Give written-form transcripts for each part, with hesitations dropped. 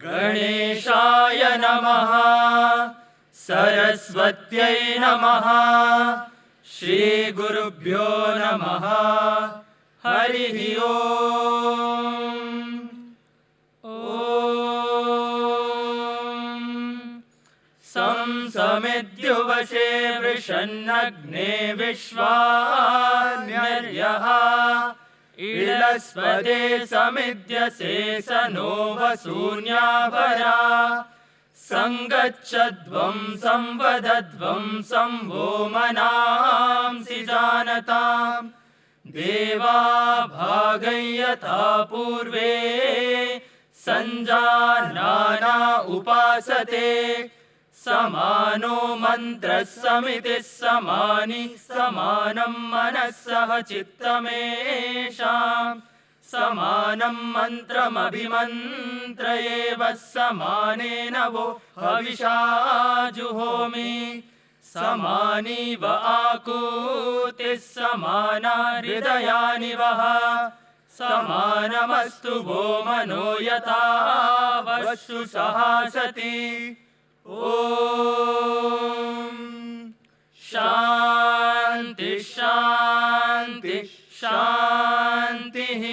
गणेशाय नमः सरस्वत्यै नमः श्रीगुरुभ्यो नमः हरिः ओम् समिद्युवशे वृषन्नग्ने विश्वान्यर्यः इळस्पदे समिद्यसे सनो वसून्याभरा संगच्छध्वं संवदध्वं संवो मनांसि जानताम् देवा भागं यथा पूर्वे सञ्जानाना उपासते समानो मन्त्रः समितिः समानि समानं मनस्सह चित्तमेषाम् समानं मन्त्रमभिमन्त्र एव समानेन वो हविषा जुहोमि समानीव आकूतिः समाना हृदयानि वः समानमस्तु वो मनो यथा वशु सहासति ॐ शान्ति शान्ति शान्तिः।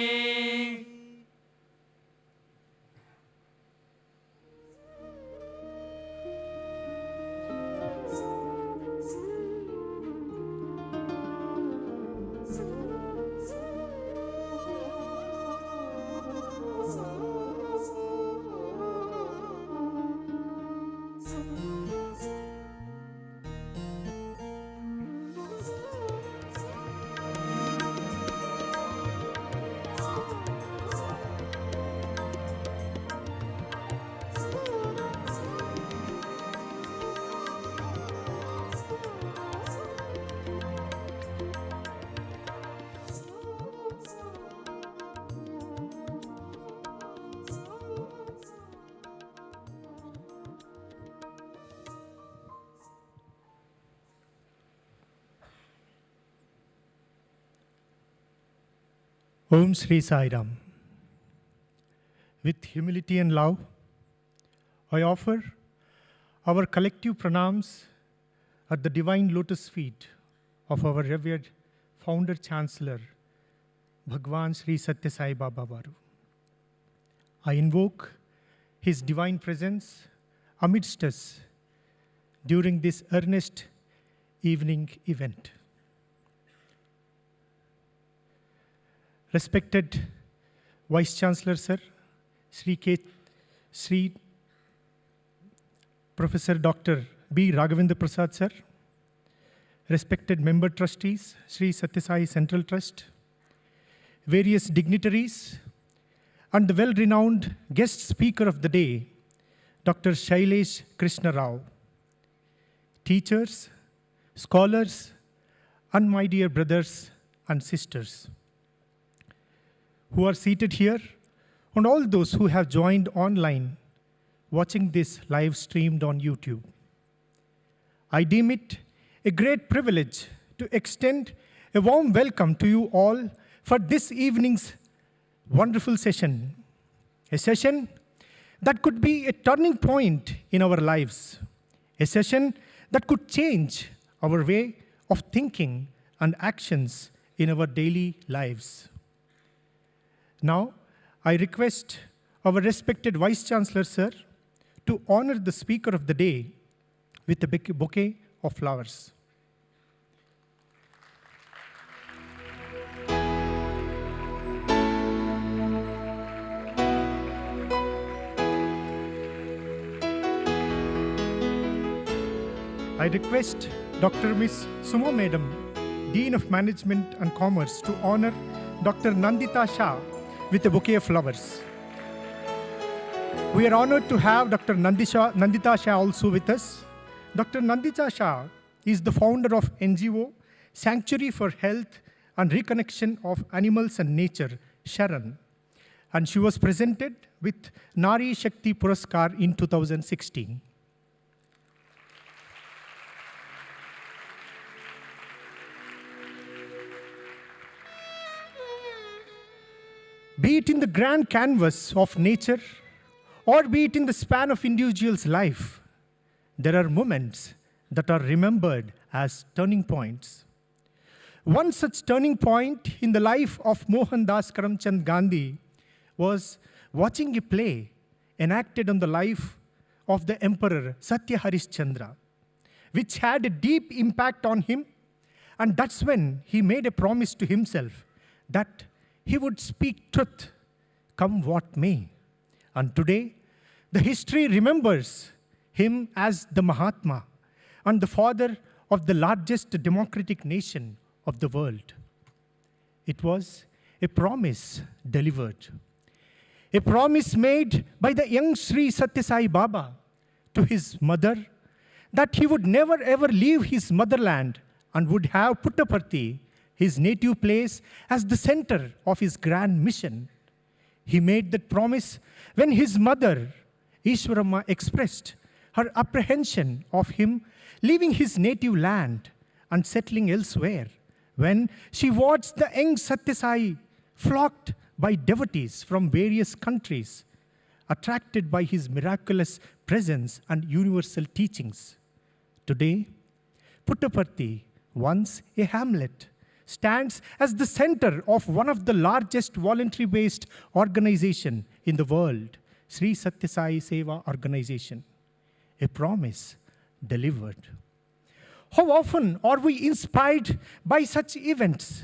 Om Shri Sai Ram. With humility and love, I offer our collective pranams at the divine lotus feet of our revered founder chancellor, Bhagwan Sri Satya Sai Baba Varu. I invoke his divine presence amidst us during this earnest evening event. Respected Vice Chancellor Sir, Sri Professor Dr. B. Raghavendra Prasad Sir, respected member trustees, Sri Satya Sai Central Trust, various dignitaries, and the well-renowned guest speaker of the day, Dr. Sailesh Rao, teachers, scholars, and my dear brothers and sisters who are seated here, and all those who have joined online watching this live streamed on YouTube. I deem it a great privilege to extend a warm welcome to you all for this evening's wonderful session, a session that could be a turning point in our lives, a session that could change our way of thinking and actions in our daily lives. Now, I request our respected Vice Chancellor, Sir, to honor the speaker of the day with a bouquet of flowers. I request Dr. Ms. Sumo Madam, Dean of Management and Commerce, to honor Dr. Nandita Shah with a bouquet of flowers. We are honored to have Dr. Nandita Shah also with us. Dr. Nandita Shah is the founder of NGO Sanctuary for Health and Reconnection of Animals and Nature, Sharan, and she was presented with Nari Shakti Puraskar in 2016. Be it in the grand canvas of nature or be it in the span of individual's life, there are moments that are remembered as turning points. One such turning point in the life of Mohandas Karamchand Gandhi was watching a play enacted on the life of the Emperor Satya Harishchandra, which had a deep impact on him, and that's when he made a promise to himself that he would speak truth, come what may. And today, the history remembers him as the Mahatma and the father of the largest democratic nation of the world. It was a promise delivered. A promise made by the young Sri Satya Sai Baba to his mother that he would never ever leave his motherland and would have Puttaparthi, his native place, as the center of his grand mission. He made that promise when his mother, Ishwaramma, expressed her apprehension of him leaving his native land and settling elsewhere, when she watched the young Satya Sai flocked by devotees from various countries, attracted by his miraculous presence and universal teachings. Today, Puttaparthi, once a hamlet, stands as the center of one of the largest voluntary-based organizations in the world, Sri Satya Sai Seva Organization. A promise delivered. How often are we inspired by such events?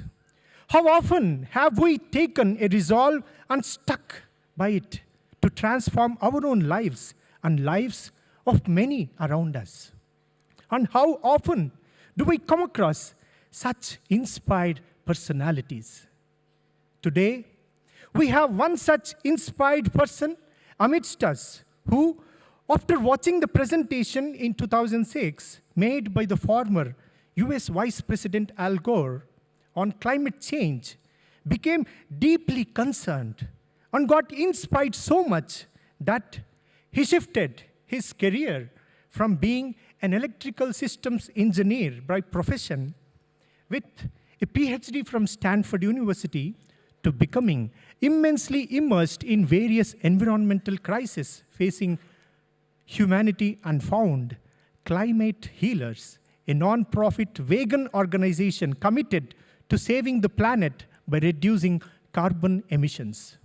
How often have we taken a resolve and stuck by it to transform our own lives and lives of many around us? And how often do we come across such inspired personalities? Today, we have one such inspired person amidst us who, after watching the presentation in 2006 made by the former US Vice President Al Gore on climate change, became deeply concerned and got inspired so much that he shifted his career from being an electrical systems engineer by profession with a PhD from Stanford University to becoming immensely immersed in various environmental crises facing humanity and found Climate Healers, a non-profit vegan organization committed to saving the planet by reducing carbon emissions.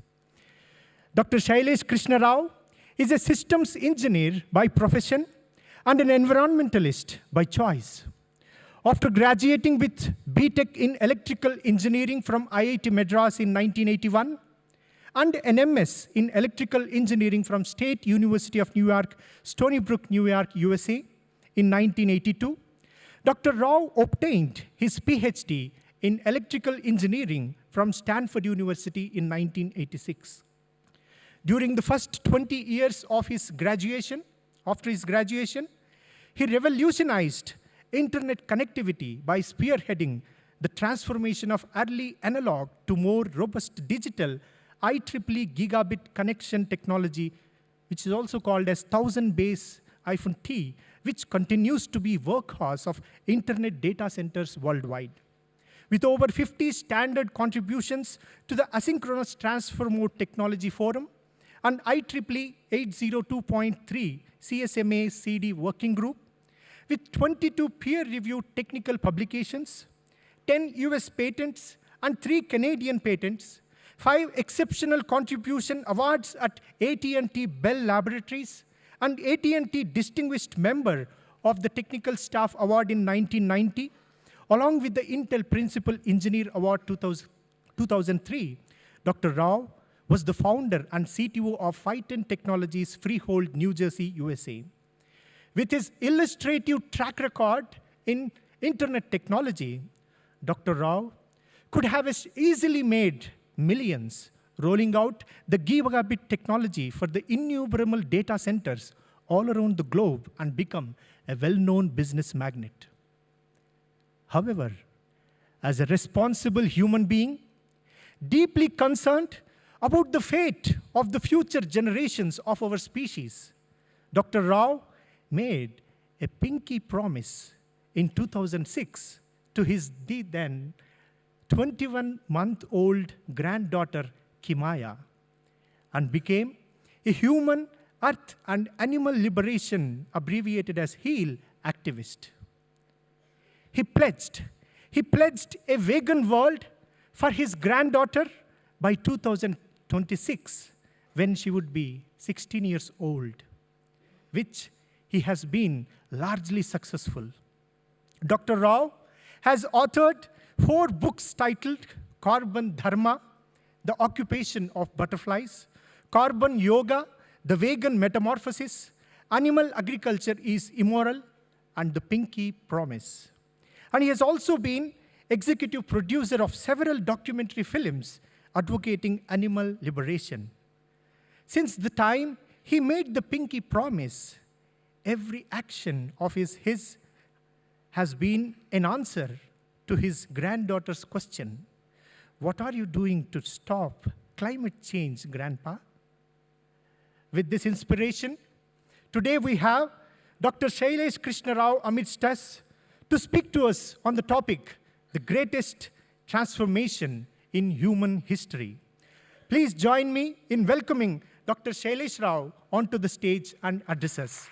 Dr. Sailesh Krishna Rao is a systems engineer by profession and an environmentalist by choice. After graduating with BTech in Electrical Engineering from IIT Madras in 1981 and an MS in Electrical Engineering from State University of New York, Stony Brook, New York, USA in 1982, Dr. Rao obtained his PhD in Electrical Engineering from Stanford University in 1986. During the first 20 years of his graduation, after his graduation, he revolutionized internet connectivity by spearheading the transformation of early analog to more robust digital IEEE gigabit connection technology, which is also called as 1000 base -T, which continues to be workhorse of internet data centers worldwide. With over 50 standard contributions to the Asynchronous Transfer Mode Technology Forum and IEEE 802.3 CSMA CD Working Group, with 22 peer-reviewed technical publications, 10 US patents and 3 Canadian patents, 5 exceptional contribution awards at AT&T Bell Laboratories, and AT&T Distinguished Member of the Technical Staff Award in 1990, along with the Intel Principal Engineer Award 2003, Dr. Rao was the founder and CTO of Phyton Technologies, Freehold, New Jersey, USA. With his illustrative track record in internet technology, Dr. Rao could have easily made millions rolling out the gigabit technology for the innumerable data centers all around the globe and become a well-known business magnate. However, as a responsible human being, deeply concerned about the fate of the future generations of our species, Dr. Rao made a pinky promise in 2006 to his then 21-month-old granddaughter, Kimaya, and became a human, earth, and animal liberation, abbreviated as HEAL, activist. He pledged a vegan world for his granddaughter by 2026, when she would be 16 years old, which he has been largely successful. Dr. Rao has authored 4 books titled Carbon Dharma, The Occupation of Butterflies, Carbon Yoga, The Vegan Metamorphosis, Animal Agriculture is Immoral, and The Pinky Promise. And he has also been executive producer of several documentary films advocating animal liberation. Since the time he made The Pinky Promise, every action of his has been an answer to his granddaughter's question, "What are you doing to stop climate change, Grandpa?" With this inspiration, today we have Dr. Sailesh Krishna Rao amidst us to speak to us on the topic, the greatest transformation in human history. Please join me in welcoming Dr. Sailesh Rao onto the stage and address us.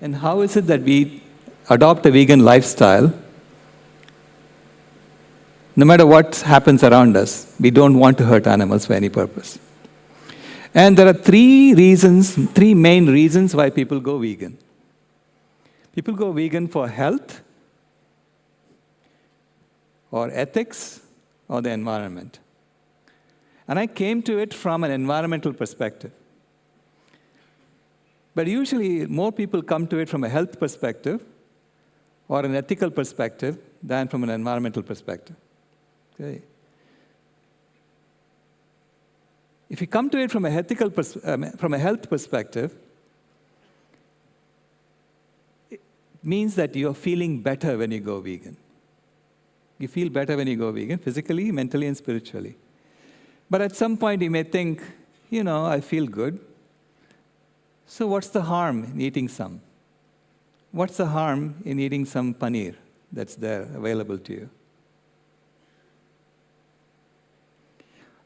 And how is it that we adopt a vegan lifestyle? No matter what happens around us, we don't want to hurt animals for any purpose. And there are three main reasons why people go vegan. People go vegan for health, or ethics, or the environment. And I came to it from an environmental perspective. But usually, more people come to it from a health perspective or an ethical perspective than from an environmental perspective. Okay. If you come to it from a health perspective, it means that you're feeling better when you go vegan. You feel better when you go vegan, physically, mentally, and spiritually. But at some point, you may think, I feel good. So what's the harm in eating some? What's the harm in eating some paneer that's there, available to you?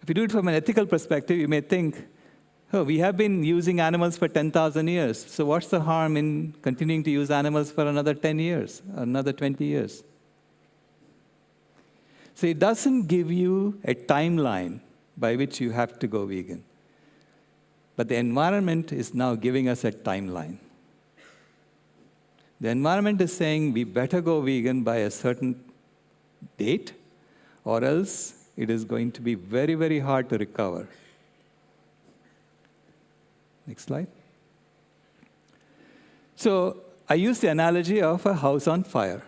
If you do it from an ethical perspective, you may think, we have been using animals for 10,000 years. So what's the harm in continuing to use animals for another 10 years, another 20 years? So it doesn't give you a timeline by which you have to go vegan. But the environment is now giving us a timeline. The environment is saying we better go vegan by a certain date, or else it is going to be very, very hard to recover. Next slide. So I use the analogy of a house on fire.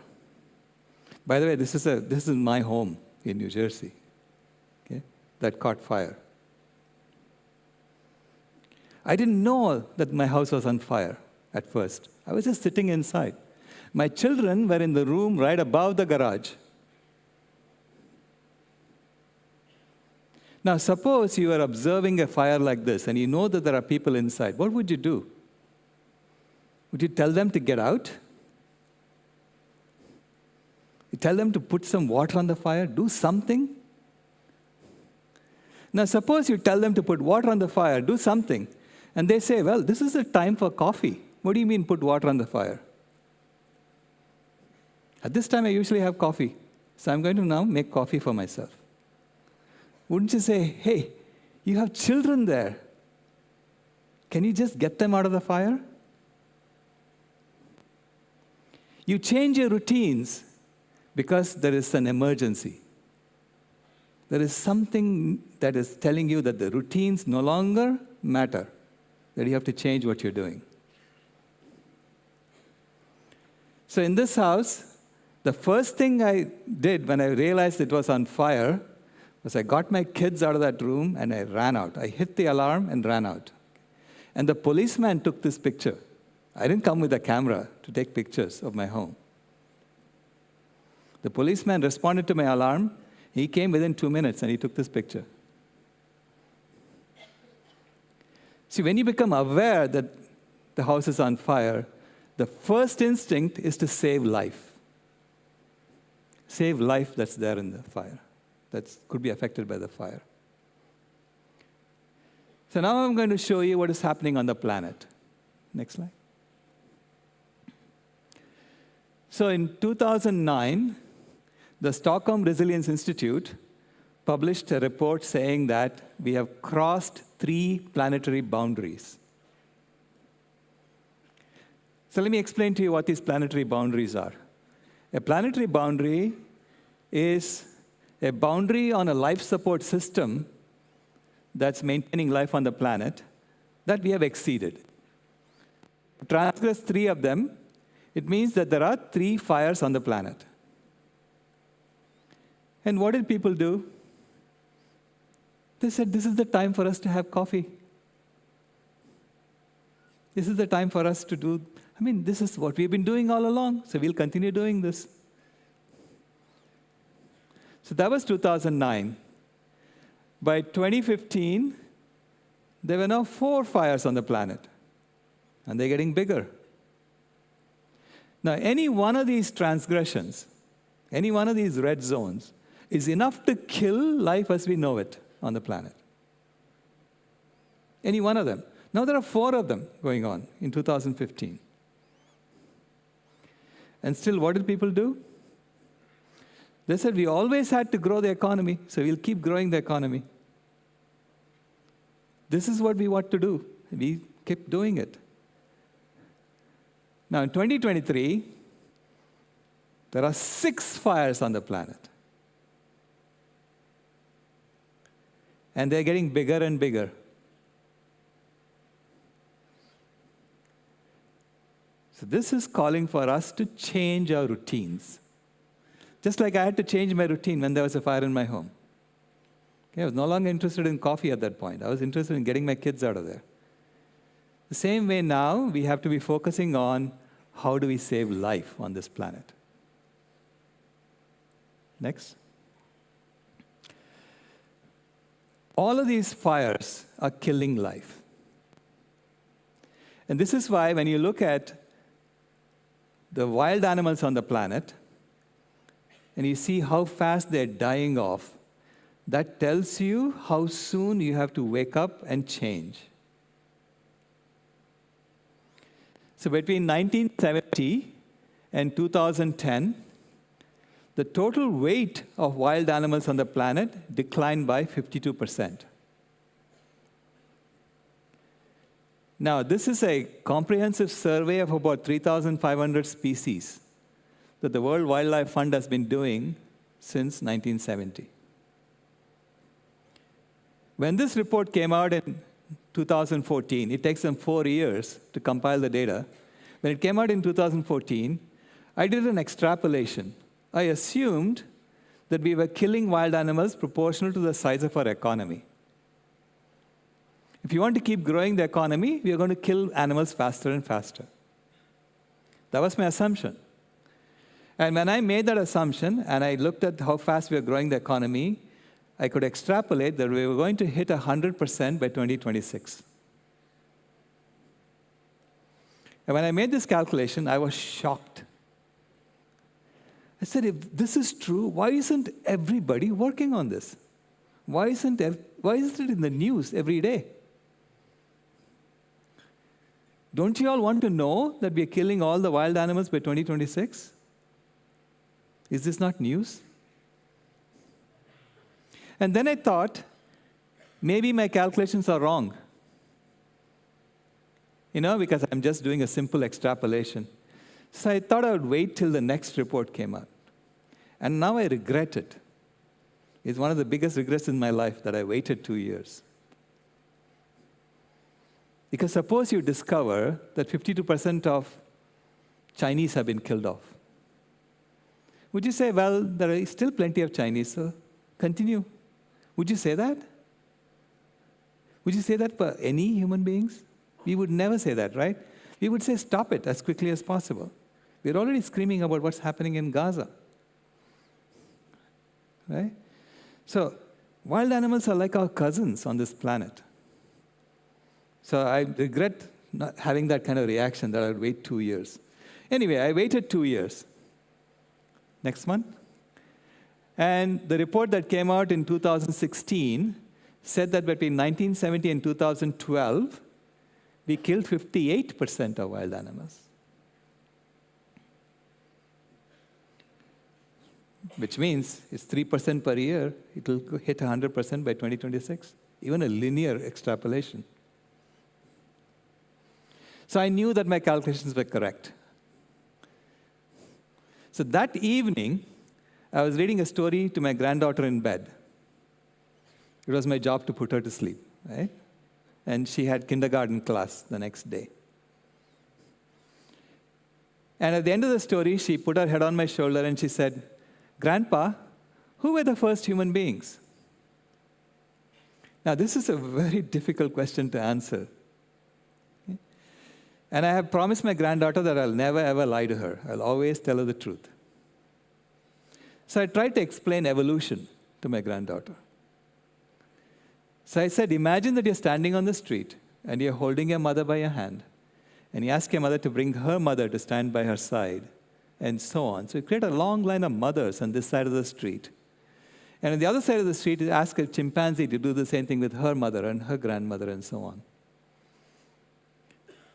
By the way, this is my home in New Jersey, okay, that caught fire. I didn't know that my house was on fire at first. I was just sitting inside. My children were in the room right above the garage. Now, suppose you are observing a fire like this and you know that there are people inside. What would you do? Would you tell them to get out? You tell them to put some water on the fire? Do something? Now, suppose you tell them to put water on the fire, do something. And they say, well, this is a time for coffee. What do you mean put water on the fire? At this time, I usually have coffee. So I'm going to now make coffee for myself. Wouldn't you say, hey, you have children there. Can you just get them out of the fire? You change your routines because there is an emergency. There is something that is telling you that the routines no longer matter, that you have to change what you're doing. So in this house, the first thing I did when I realized it was on fire was I got my kids out of that room and I ran out. I hit the alarm and ran out. And the policeman took this picture. I didn't come with a camera to take pictures of my home. The policeman responded to my alarm. He came within 2 minutes and he took this picture. See, when you become aware that the house is on fire, the first instinct is to save life. Save life that's there in the fire, that could be affected by the fire. So now I'm going to show you what is happening on the planet. Next slide. So in 2009, the Stockholm Resilience Institute published a report saying that we have crossed 3 planetary boundaries. So let me explain to you what these planetary boundaries are. A planetary boundary is a boundary on a life support system that's maintaining life on the planet that we have exceeded. To transgress 3 of them, it means that there are 3 fires on the planet. And what did people do? They said, this is the time for us to have coffee. This is the time for us to do, this is what we've been doing all along, so we'll continue doing this. So that was 2009. By 2015, there were now 4 fires on the planet, and they're getting bigger. Now, any one of these transgressions, any one of these red zones, is enough to kill life as we know it on the planet. Any one of them. Now there are 4 of them going on in 2015. And still, what did people do? They said, we always had to grow the economy, so we'll keep growing the economy. This is what we want to do. We kept doing it. Now, in 2023, there are 6 fires on the planet. And they're getting bigger and bigger. So this is calling for us to change our routines. Just like I had to change my routine when there was a fire in my home. Okay, I was no longer interested in coffee at that point. I was interested in getting my kids out of there. The same way now, we have to be focusing on how do we save life on this planet. Next. All of these fires are killing life. And this is why when you look at the wild animals on the planet, and you see how fast they're dying off, that tells you how soon you have to wake up and change. So between 1970 and 2010, the total weight of wild animals on the planet declined by 52%. Now, this is a comprehensive survey of about 3,500 species that the World Wildlife Fund has been doing since 1970. When this report came out in 2014, it takes them 4 years to compile the data. When it came out in 2014, I did an extrapolation. I assumed that we were killing wild animals proportional to the size of our economy. If you want to keep growing the economy, we are going to kill animals faster and faster. That was my assumption. And when I made that assumption, and I looked at how fast we are growing the economy, I could extrapolate that we were going to hit 100% by 2026. And when I made this calculation, I was shocked. I said, if this is true, why isn't everybody working on this? Why isn't it in the news every day? Don't you all want to know that we are killing all the wild animals by 2026? Is this not news? And then I thought, maybe my calculations are wrong. Because I'm just doing a simple extrapolation. So I thought I would wait till the next report came out. And now I regret it. It's one of the biggest regrets in my life that I waited 2 years. Because suppose you discover that 52% of Chinese have been killed off. Would you say, well, there are still plenty of Chinese, so continue? Would you say that? Would you say that for any human beings? We would never say that, right? We would say, stop it as quickly as possible. We're already screaming about what's happening in Gaza. Right? So, wild animals are like our cousins on this planet. So I regret not having that kind of reaction that I would wait 2 years. Anyway, I waited 2 years. Next one. And the report that came out in 2016 said that between 1970 and 2012, we killed 58% of wild animals. Which means it's 3% per year. It will hit 100% by 2026. Even a linear extrapolation. So I knew that my calculations were correct. So that evening, I was reading a story to my granddaughter in bed. It was my job to put her to sleep, right? And she had kindergarten class the next day. And at the end of the story, she put her head on my shoulder and she said, "Grandpa, who were the first human beings?" Now, this is a very difficult question to answer. And I have promised my granddaughter that I'll never, ever lie to her. I'll always tell her the truth. So I tried to explain evolution to my granddaughter. So I said, imagine that you're standing on the street and you're holding your mother by your hand. And you ask your mother to bring her mother to stand by her side, and so on. So you create a long line of mothers on this side of the street. And on the other side of the street, you ask a chimpanzee to do the same thing with her mother and her grandmother and so on.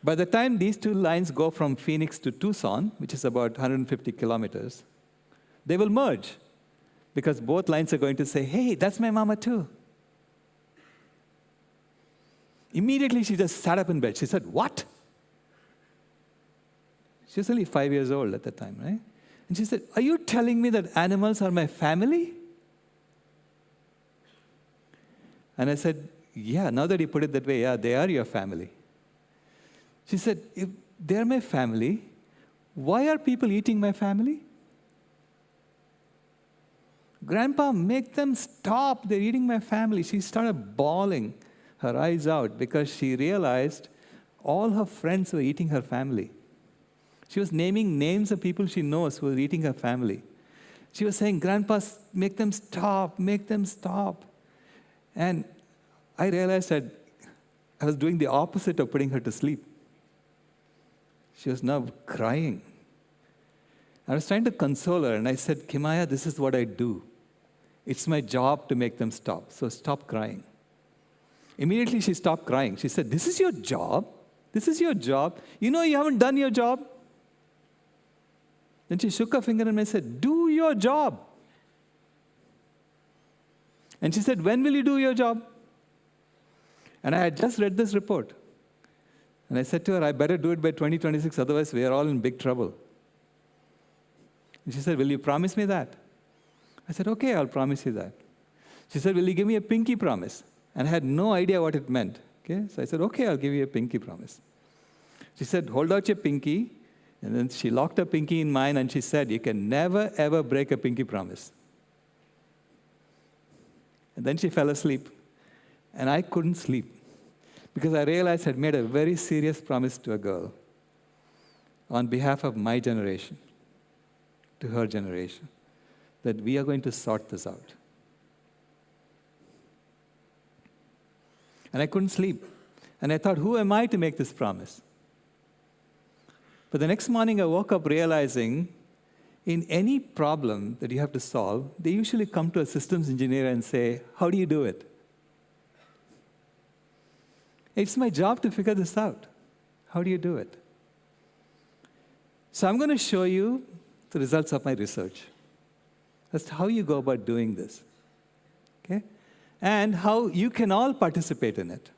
By the time these two lines go from Phoenix to Tucson, which is about 150 kilometers, they will merge because both lines are going to say, hey, that's my mama too. Immediately, she just sat up in bed. She said, what? She was only 5 years old at the time, right? And she said, are you telling me that animals are my family? And I said, yeah, now that you put it that way, yeah, they are your family. She said, if they're my family, why are people eating my family? Grandpa, make them stop. They're eating my family. She started bawling her eyes out because she realized all her friends were eating her family. She was naming names of people she knows who were eating her family. She was saying, Grandpa, make them stop, make them stop. And I realized that I was doing the opposite of putting her to sleep. She was now crying. I was trying to console her, and I said, Kimaya, this is what I do. It's my job to make them stop, so stop crying. Immediately, she stopped crying. She said, this is your job? This is your job? You know you haven't done your job? Then she shook her finger at me and said, do your job. And she said, when will you do your job? And I had just read this report. And I said to her, I better do it by 2026, otherwise we are all in big trouble. And she said, will you promise me that? I said, okay, I'll promise you that. She said, will you give me a pinky promise? And I had no idea what it meant. Okay? So I said, okay, I'll give you a pinky promise. She said, hold out your pinky. And then she locked her pinky in mine and she said, you can never, ever break a pinky promise. And then she fell asleep. And I couldn't sleep because I realized I'd made a very serious promise to a girl on behalf of my generation, to her generation, that we are going to sort this out. And I couldn't sleep. And I thought, who am I to make this promise? But the next morning, I woke up realizing in any problem that you have to solve, they usually come to a systems engineer and say, how do you do it? It's my job to figure this out. How do you do it? So I'm going to show you the results of my research. That's how you go about doing this. Okay? And how you can all participate in it.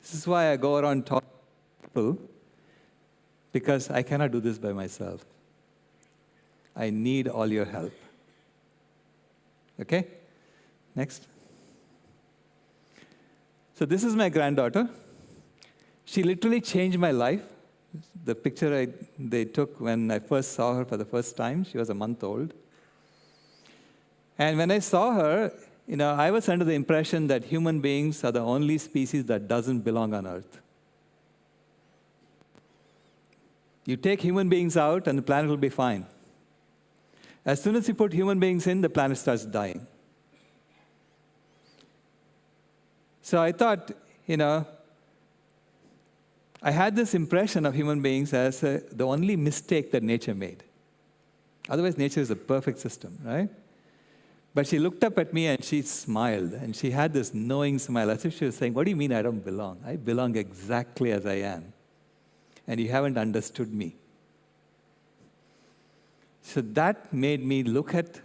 This is why I go around talking to people, because I cannot do this by myself. I need all your help. Okay? Next. So this is my granddaughter. She literally changed my life. The picture they took when I first saw her for the first time, she was a month old. And when I saw her, I was under the impression that human beings are the only species that doesn't belong on Earth. You take human beings out and the planet will be fine. As soon as you put human beings in, the planet starts dying. So I thought, I had this impression of human beings as the only mistake that nature made. Otherwise, nature is a perfect system, right? But she looked up at me and she smiled, and she had this knowing smile, as if she was saying, what do you mean I don't belong? I belong exactly as I am. And you haven't understood me. So that made me look at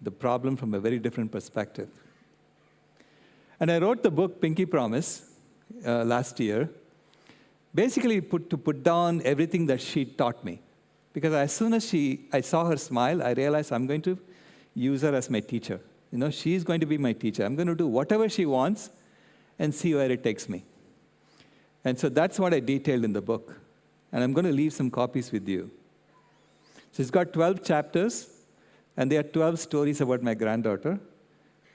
the problem from a very different perspective. And I wrote the book, Pinky Promise, last year, basically to put down everything that she taught me. Because as soon as I saw her smile, I realized I'm going to use her as my teacher. She's going to be my teacher. I'm going to do whatever she wants and see where it takes me. And so that's what I detailed in the book. And I'm going to leave some copies with you. So it's got 12 chapters, and there are 12 stories about my granddaughter.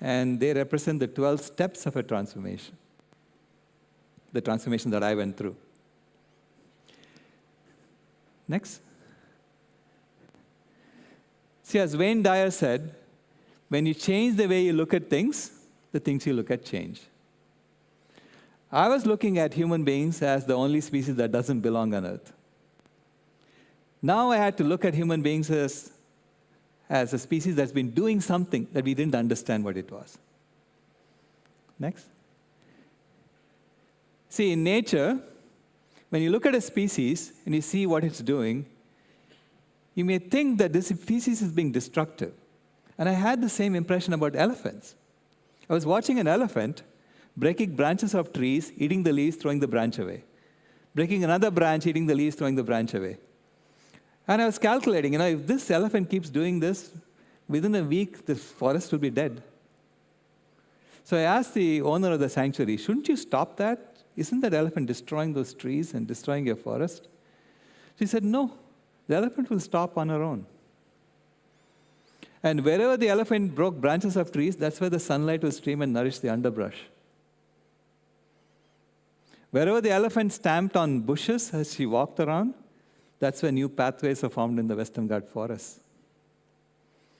And they represent the 12 steps of a transformation, the transformation that I went through. Next. See, as Wayne Dyer said, when you change the way you look at things, the things you look at change. I was looking at human beings as the only species that doesn't belong on Earth. Now I had to look at human beings as a species that's been doing something that we didn't understand what it was. Next. See, in nature, when you look at a species and you see what it's doing, you may think that this species is being destructive. And I had the same impression about elephants. I was watching an elephant breaking branches of trees, eating the leaves, throwing the branch away. Breaking another branch, eating the leaves, throwing the branch away. And I was calculating, if this elephant keeps doing this, within a week, the forest will be dead. So I asked the owner of the sanctuary, shouldn't you stop that? Isn't that elephant destroying those trees and destroying your forest? She said, no, the elephant will stop on her own. And wherever the elephant broke branches of trees, that's where the sunlight will stream and nourish the underbrush. Wherever the elephant stamped on bushes as she walked around, that's where new pathways are formed in the Western Ghat forest.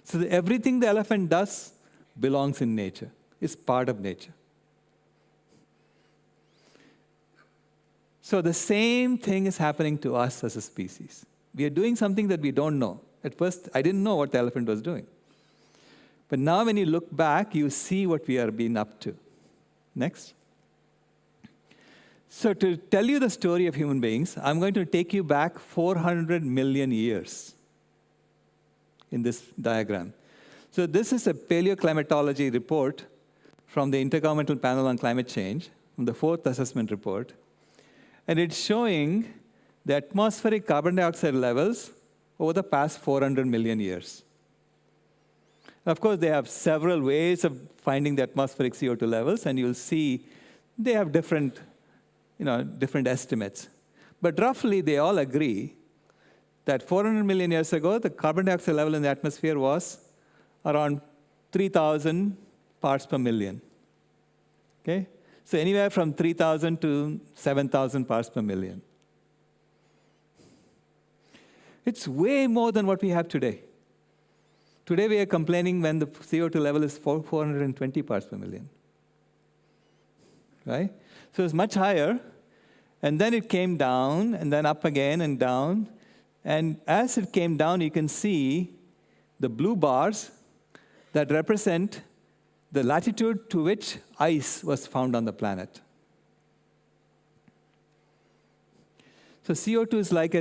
So everything the elephant does belongs in nature, is part of nature. So the same thing is happening to us as a species. We are doing something that we don't know. At first, I didn't know what the elephant was doing. But now when you look back, you see what we are being up to. Next. So to tell you the story of human beings, I'm going to take you back 400 million years in this diagram. So this is a paleoclimatology report from the Intergovernmental Panel on Climate Change, from the 4th assessment report. And it's showing the atmospheric carbon dioxide levels over the past 400 million years. Of course, they have several ways of finding the atmospheric CO2 levels, and you'll see they have different estimates. But roughly, they all agree that 400 million years ago, the carbon dioxide level in the atmosphere was around 3,000 parts per million. Okay? So anywhere from 3,000 to 7,000 parts per million. It's way more than what we have today. Today, we are complaining when the CO2 level is 420 parts per million. Right? So it's much higher. And then it came down, and then up again and down. And as it came down, you can see the blue bars that represent the latitude to which ice was found on the planet. So CO2 is like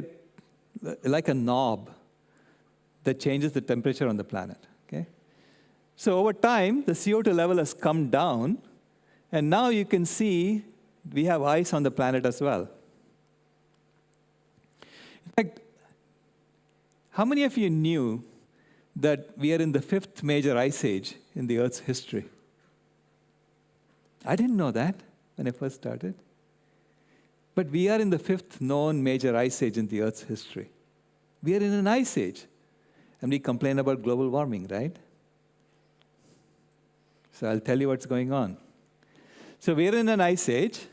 a knob that changes the temperature on the planet. Okay? So over time, the CO2 level has come down, and now you can see we have ice on the planet as well. In fact, how many of you knew that we are in the 5th major ice age in the Earth's history? I didn't know that when I first started. But we are in the 5th known major ice age in the Earth's history. We are in an ice age. And we complain about global warming, right? So I'll tell you what's going on. So we're in an ice age,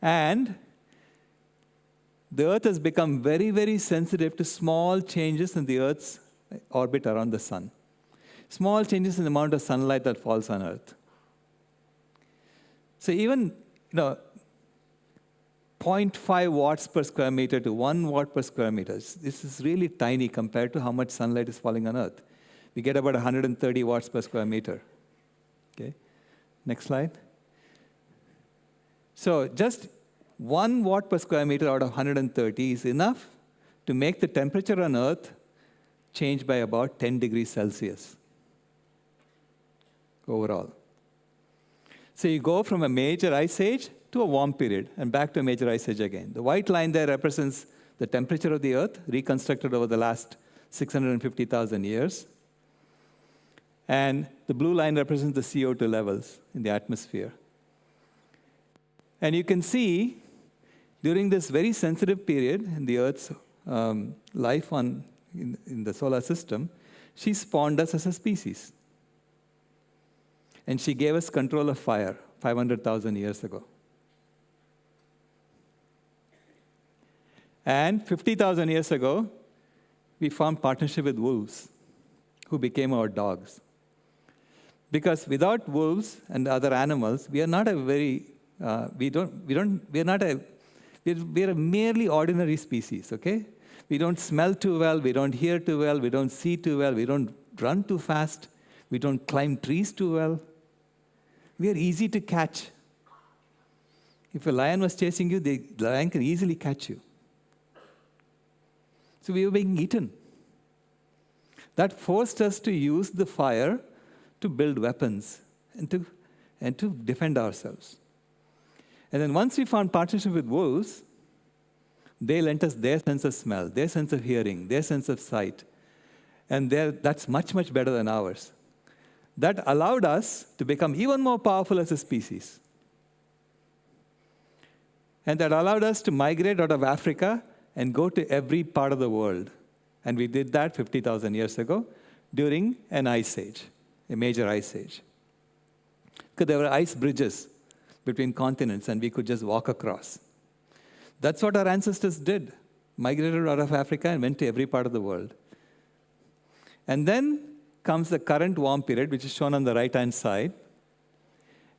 and the Earth has become very, very sensitive to small changes in the Earth's orbit around the sun. Small changes in the amount of sunlight that falls on Earth. So even, 0.5 watts per square meter to 1 watt per square meter. This is really tiny compared to how much sunlight is falling on Earth. We get about 130 watts per square meter. Okay, next slide. So just 1 watt per square meter out of 130 is enough to make the temperature on Earth change by about 10 degrees Celsius overall. So you go from a major ice age to a warm period, and back to a major ice age again. The white line there represents the temperature of the Earth, reconstructed over the last 650,000 years. And the blue line represents the CO2 levels in the atmosphere. And you can see, during this very sensitive period in the Earth's life in the solar system, she spawned us as a species. And she gave us control of fire 500,000 years ago. And 50,000 years ago, we formed partnership with wolves, who became our dogs. Because without wolves and other animals, we are not a very, we are a merely ordinary species, okay? We don't smell too well, we don't hear too well, we don't see too well, we don't run too fast, we don't climb trees too well. We are easy to catch If a lion was chasing you, the lion can easily catch you. So we were being eaten. That forced us to use the fire to build weapons and to defend ourselves. And then once we found partnership with wolves, they lent us their sense of smell, their sense of hearing, their sense of sight. And that's much, much better than ours. That allowed us to become even more powerful as a species. And that allowed us to migrate out of Africa and go to every part of the world. And we did that 50,000 years ago during an ice age, a major ice age. Because there were ice bridges between continents and we could just walk across. That's what our ancestors did, migrated out of Africa and went to every part of the world. And then comes the current warm period, which is shown on the right-hand side.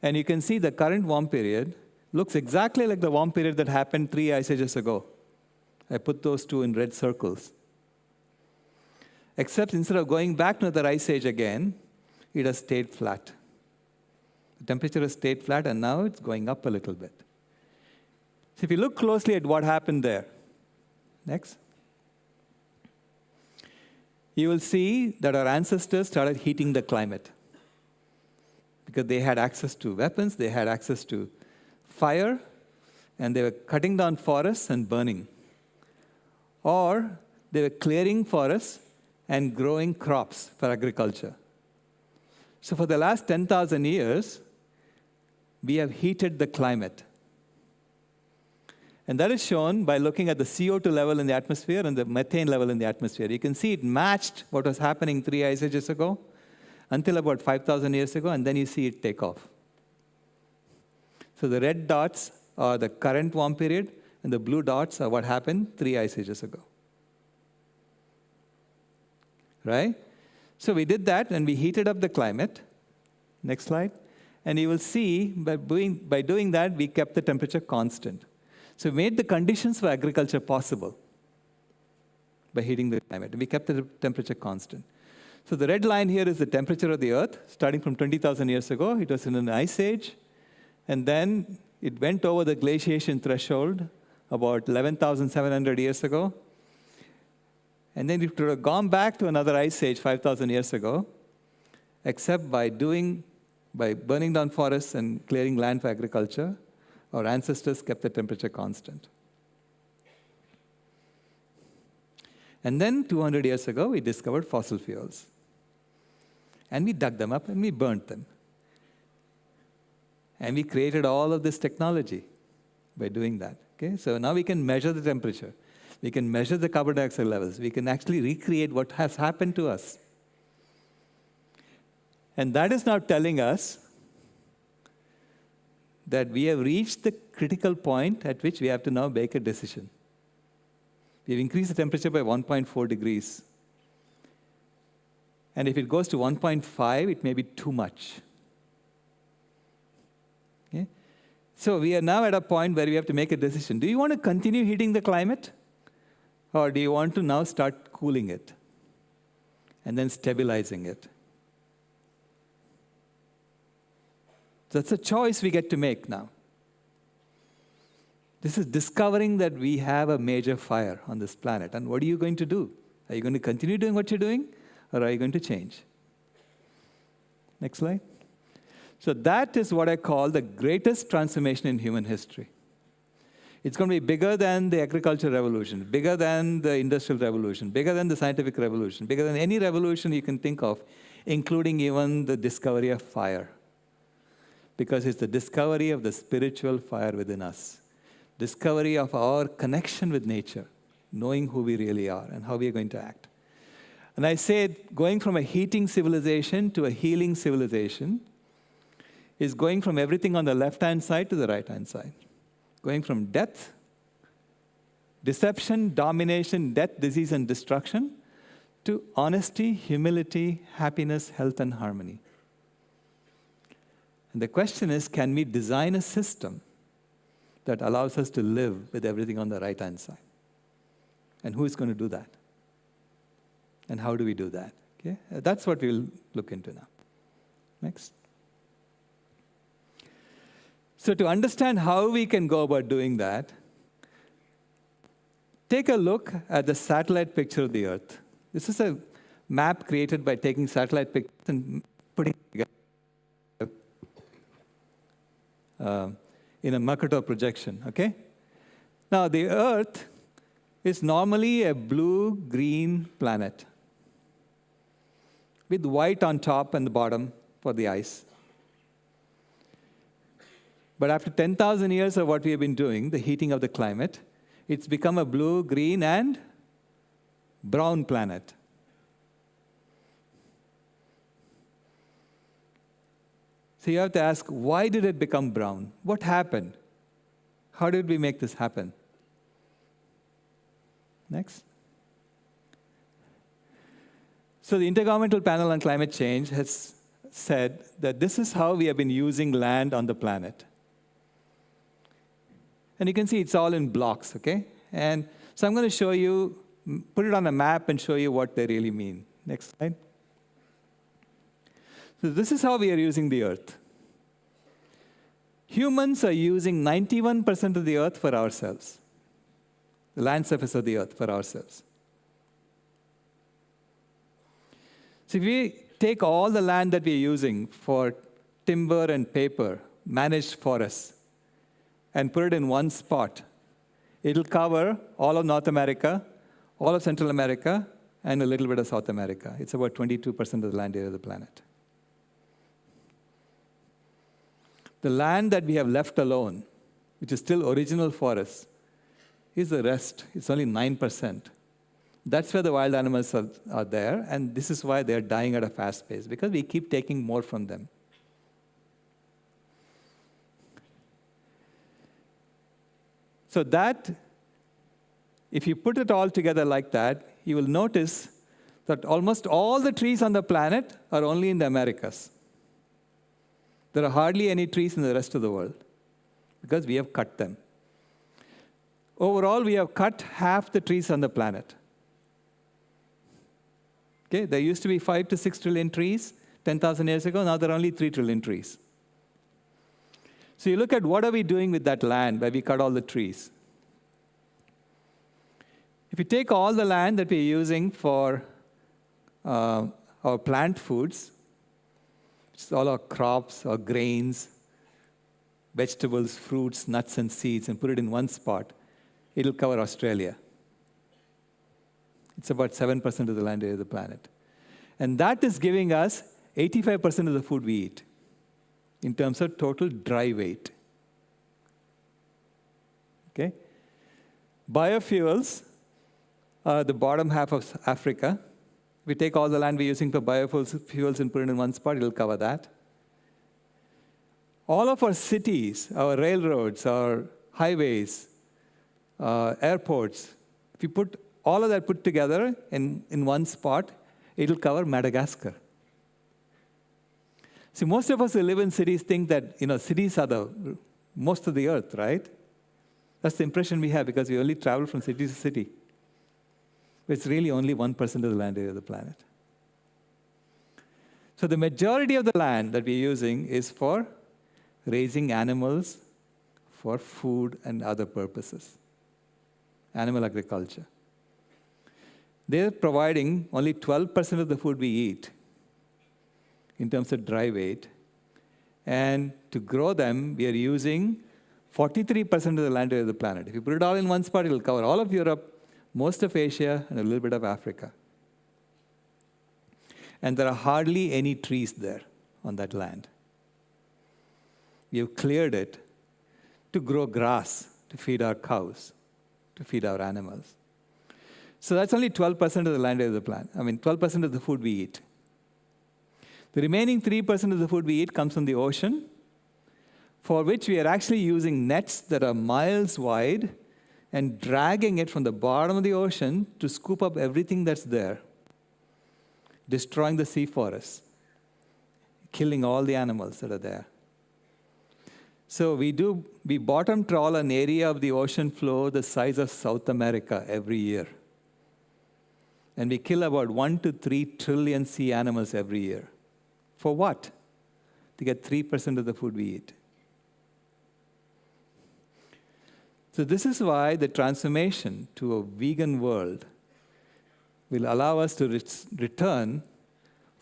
And you can see the current warm period looks exactly like the warm period that happened 3 ice ages ago. I put those two in red circles. Except instead of going back to another ice age again, it has stayed flat. The temperature has stayed flat, and now it's going up a little bit. So if you look closely at what happened there, next, you will see that our ancestors started heating the climate because they had access to weapons, they had access to fire, and they were cutting down forests and burning. Or they were clearing forests and growing crops for agriculture. So for the last 10,000 years, we have heated the climate. And that is shown by looking at the CO2 level in the atmosphere and the methane level in the atmosphere. You can see it matched what was happening 3 ice ages ago until about 5,000 years ago, and then you see it take off. So the red dots are the current warm period, and the blue dots are what happened 3 ice ages ago. Right? So we did that, and we heated up the climate. Next slide. And you will see, by doing that, we kept the temperature constant. So we made the conditions for agriculture possible by heating the climate. We kept the temperature constant. So the red line here is the temperature of the Earth, starting from 20,000 years ago. It was in an ice age. And then it went over the glaciation threshold about 11,700 years ago. And then it would have gone back to another ice age 5,000 years ago, except by burning down forests and clearing land for agriculture, our ancestors kept the temperature constant. And then 200 years ago, we discovered fossil fuels. And we dug them up and we burnt them. And we created all of this technology by doing that. Okay? So now we can measure the temperature. We can measure the carbon dioxide levels. We can actually recreate what has happened to us. And that is now telling us that we have reached the critical point at which we have to now make a decision. We've increased the temperature by 1.4 degrees. And if it goes to 1.5, it may be too much. Okay? So we are now at a point where we have to make a decision. Do you want to continue heating the climate? Or do you want to now start cooling it and then stabilizing it? So that's a choice we get to make now. This is discovering that we have a major fire on this planet. And what are you going to do? Are you going to continue doing what you're doing? Or are you going to change? Next slide. So that is what I call the greatest transformation in human history. It's going to be bigger than the agricultural revolution, bigger than the industrial revolution, bigger than the scientific revolution, bigger than any revolution you can think of, including even the discovery of fire. Because it's the discovery of the spiritual fire within us, discovery of our connection with nature, knowing who we really are and how we are going to act. And I say going from a heating civilization to a healing civilization is going from everything on the left-hand side to the right-hand side. Going from death, deception, domination, death, disease, and destruction to honesty, humility, happiness, health, and harmony. And the question is, can we design a system that allows us to live with everything on the right-hand side? And who is going to do that? And how do we do that? Okay? That's what we'll look into now. Next. So to understand how we can go about doing that, take a look at the satellite picture of the Earth. This is a map created by taking satellite pictures and putting it together in a Mercator projection, okay? Now, the Earth is normally a blue-green planet with white on top and the bottom for the ice. But after 10,000 years of what we have been doing, the heating of the climate, it's become a blue, green, and brown planet. So you have to ask, why did it become brown? What happened? How did we make this happen? Next. So the Intergovernmental Panel on Climate Change has said that this is how we have been using land on the planet. And you can see it's all in blocks, okay? And so I'm going to show you, put it on a map and show you what they really mean. Next slide. So this is how we are using the Earth. Humans are using 91% of the Earth for ourselves, the land surface of the Earth for ourselves. So if we take all the land that we are using for timber and paper, managed forests, and put it in one spot, it'll cover all of North America, all of Central America, and a little bit of South America. It's about 22% of the land area of the planet. The land that we have left alone, which is still original forest, is the rest. It's only 9%. That's where the wild animals are there, and this is why they're dying at a fast pace, because we keep taking more from them. So that, if you put it all together like that, you will notice that almost all the trees on the planet are only in the Americas. There are hardly any trees in the rest of the world because we have cut them. Overall, we have cut half the trees on the planet. Okay, there used to be 5 to 6 trillion trees 10,000 years ago. Now there are only 3 trillion trees. So you look at what are we doing with that land where we cut all the trees. If you take all the land that we're using for our plant foods, which is all our crops, our grains, vegetables, fruits, nuts, and seeds, and put it in one spot, it'll cover Australia. It's about 7% of the land area of the planet. And that is giving us 85% of the food we eat in terms of total dry weight. Okay? Biofuels are the bottom half of Africa. If we take all the land we're using for biofuels and put it in one spot, it'll cover that. All of our cities, our railroads, our highways, airports, if you put all of that put together in one spot, it'll cover Madagascar. See, most of us who live in cities think that cities are the most of the earth, right? That's the impression we have because we only travel from city to city. But it's really only 1% of the land area of the planet. So the majority of the land that we're using is for raising animals for food and other purposes. Animal agriculture. They're providing only 12% of the food we eat in terms of dry weight. And to grow them, we are using 43% of the land area of the planet. If you put it all in one spot, it'll cover all of Europe, most of Asia, and a little bit of Africa. And there are hardly any trees there on that land. We have cleared it to grow grass, to feed our cows, to feed our animals. So that's only 12% of the land area of the planet. 12% of the food we eat. The remaining 3% of the food we eat comes from the ocean, for which we are actually using nets that are miles wide and dragging it from the bottom of the ocean to scoop up everything that's there, destroying the sea forests, killing all the animals that are there. So we bottom trawl an area of the ocean floor the size of South America every year. And we kill about 1 to 3 trillion sea animals every year. For what? To get 3% of the food we eat. So this is why the transformation to a vegan world will allow us to return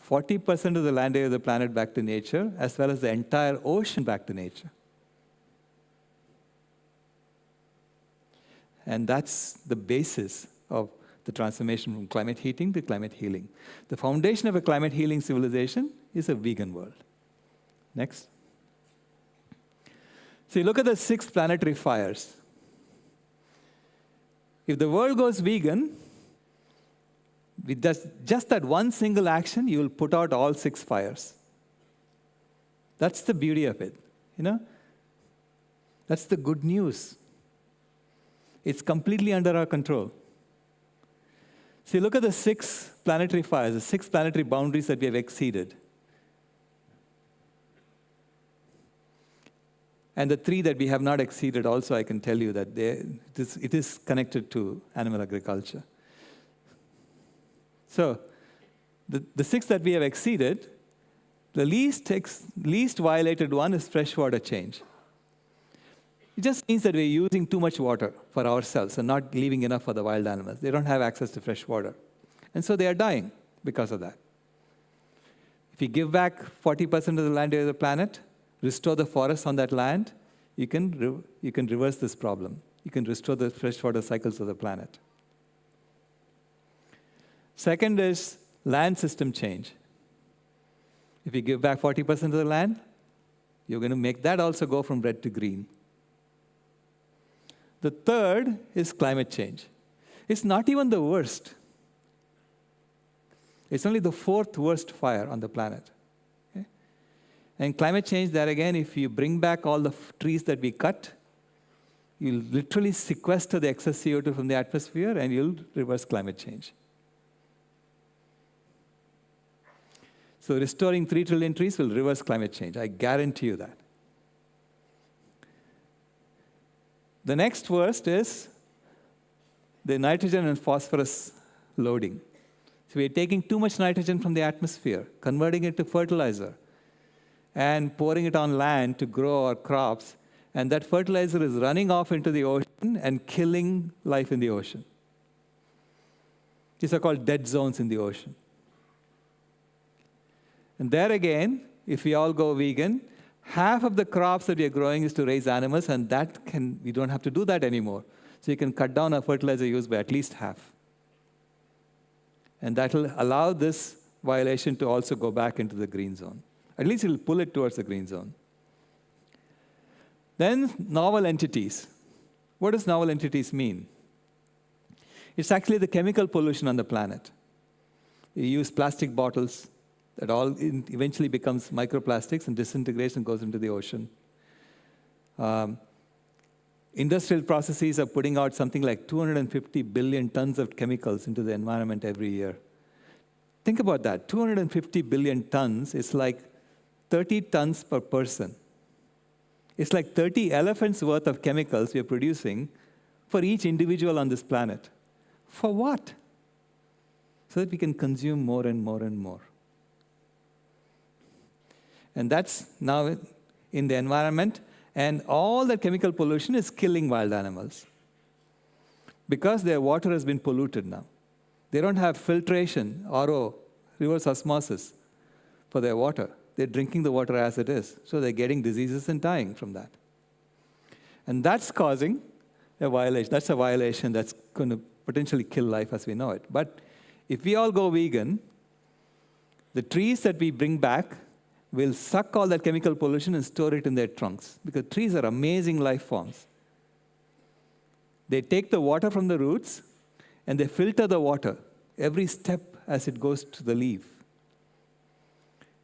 40% of the land area of the planet back to nature, as well as the entire ocean back to nature. And that's the basis of the transformation from climate heating to climate healing. The foundation of a climate healing civilization is a vegan world. Next. So you look at the 6 planetary fires. If the world goes vegan, with just that one single action, you will put out all 6 fires. That's the beauty of it, That's the good news. It's completely under our control. So you look at the 6 planetary fires, the 6 planetary boundaries that we have exceeded. And the 3 that we have not exceeded also, I can tell you that it is connected to animal agriculture. So the 6 that we have exceeded, the least violated one is freshwater change. It just means that we're using too much water for ourselves and not leaving enough for the wild animals. They don't have access to fresh water. And so they are dying because of that. If you give back 40% of the land area of the planet, restore the forests on that land, you can reverse this problem. You can restore the freshwater cycles of the planet. Second is land system change. If you give back 40% of the land, you're going to make that also go from red to green. The third is climate change. It's not even the worst. It's only the 4th worst fire on the planet. Okay? And climate change, there again, if you bring back all the trees that we cut, you'll literally sequester the excess CO2 from the atmosphere and you'll reverse climate change. So restoring 3 trillion trees will reverse climate change. I guarantee you that. The next worst is the nitrogen and phosphorus loading. So we're taking too much nitrogen from the atmosphere, converting it to fertilizer, and pouring it on land to grow our crops. And that fertilizer is running off into the ocean and killing life in the ocean. These are called dead zones in the ocean. And there again, if we all go vegan, half of the crops that we are growing is to raise animals, and we don't have to do that anymore. So you can cut down our fertilizer use by at least half. And that will allow this violation to also go back into the green zone. At least it will pull it towards the green zone. Then novel entities. What does novel entities mean? It's actually the chemical pollution on the planet. We use plastic bottles. That all eventually becomes microplastics and disintegration goes into the ocean. Industrial processes are putting out something like 250 billion tons of chemicals into the environment every year. Think about that. 250 billion tons is like 30 tons per person. It's like 30 elephants worth of chemicals we are producing for each individual on this planet. For what? So that we can consume more and more and more. And that's now in the environment, and all that chemical pollution is killing wild animals. Because their water has been polluted now. They don't have filtration, RO, reverse osmosis, for their water. They're drinking the water as it is. So they're getting diseases and dying from that. And that's causing a violation. That's a violation that's going to potentially kill life as we know it. But if we all go vegan, the trees that we bring back will suck all that chemical pollution and store it in their trunks. Because trees are amazing life forms. They take the water from the roots and they filter the water every step as it goes to the leaf.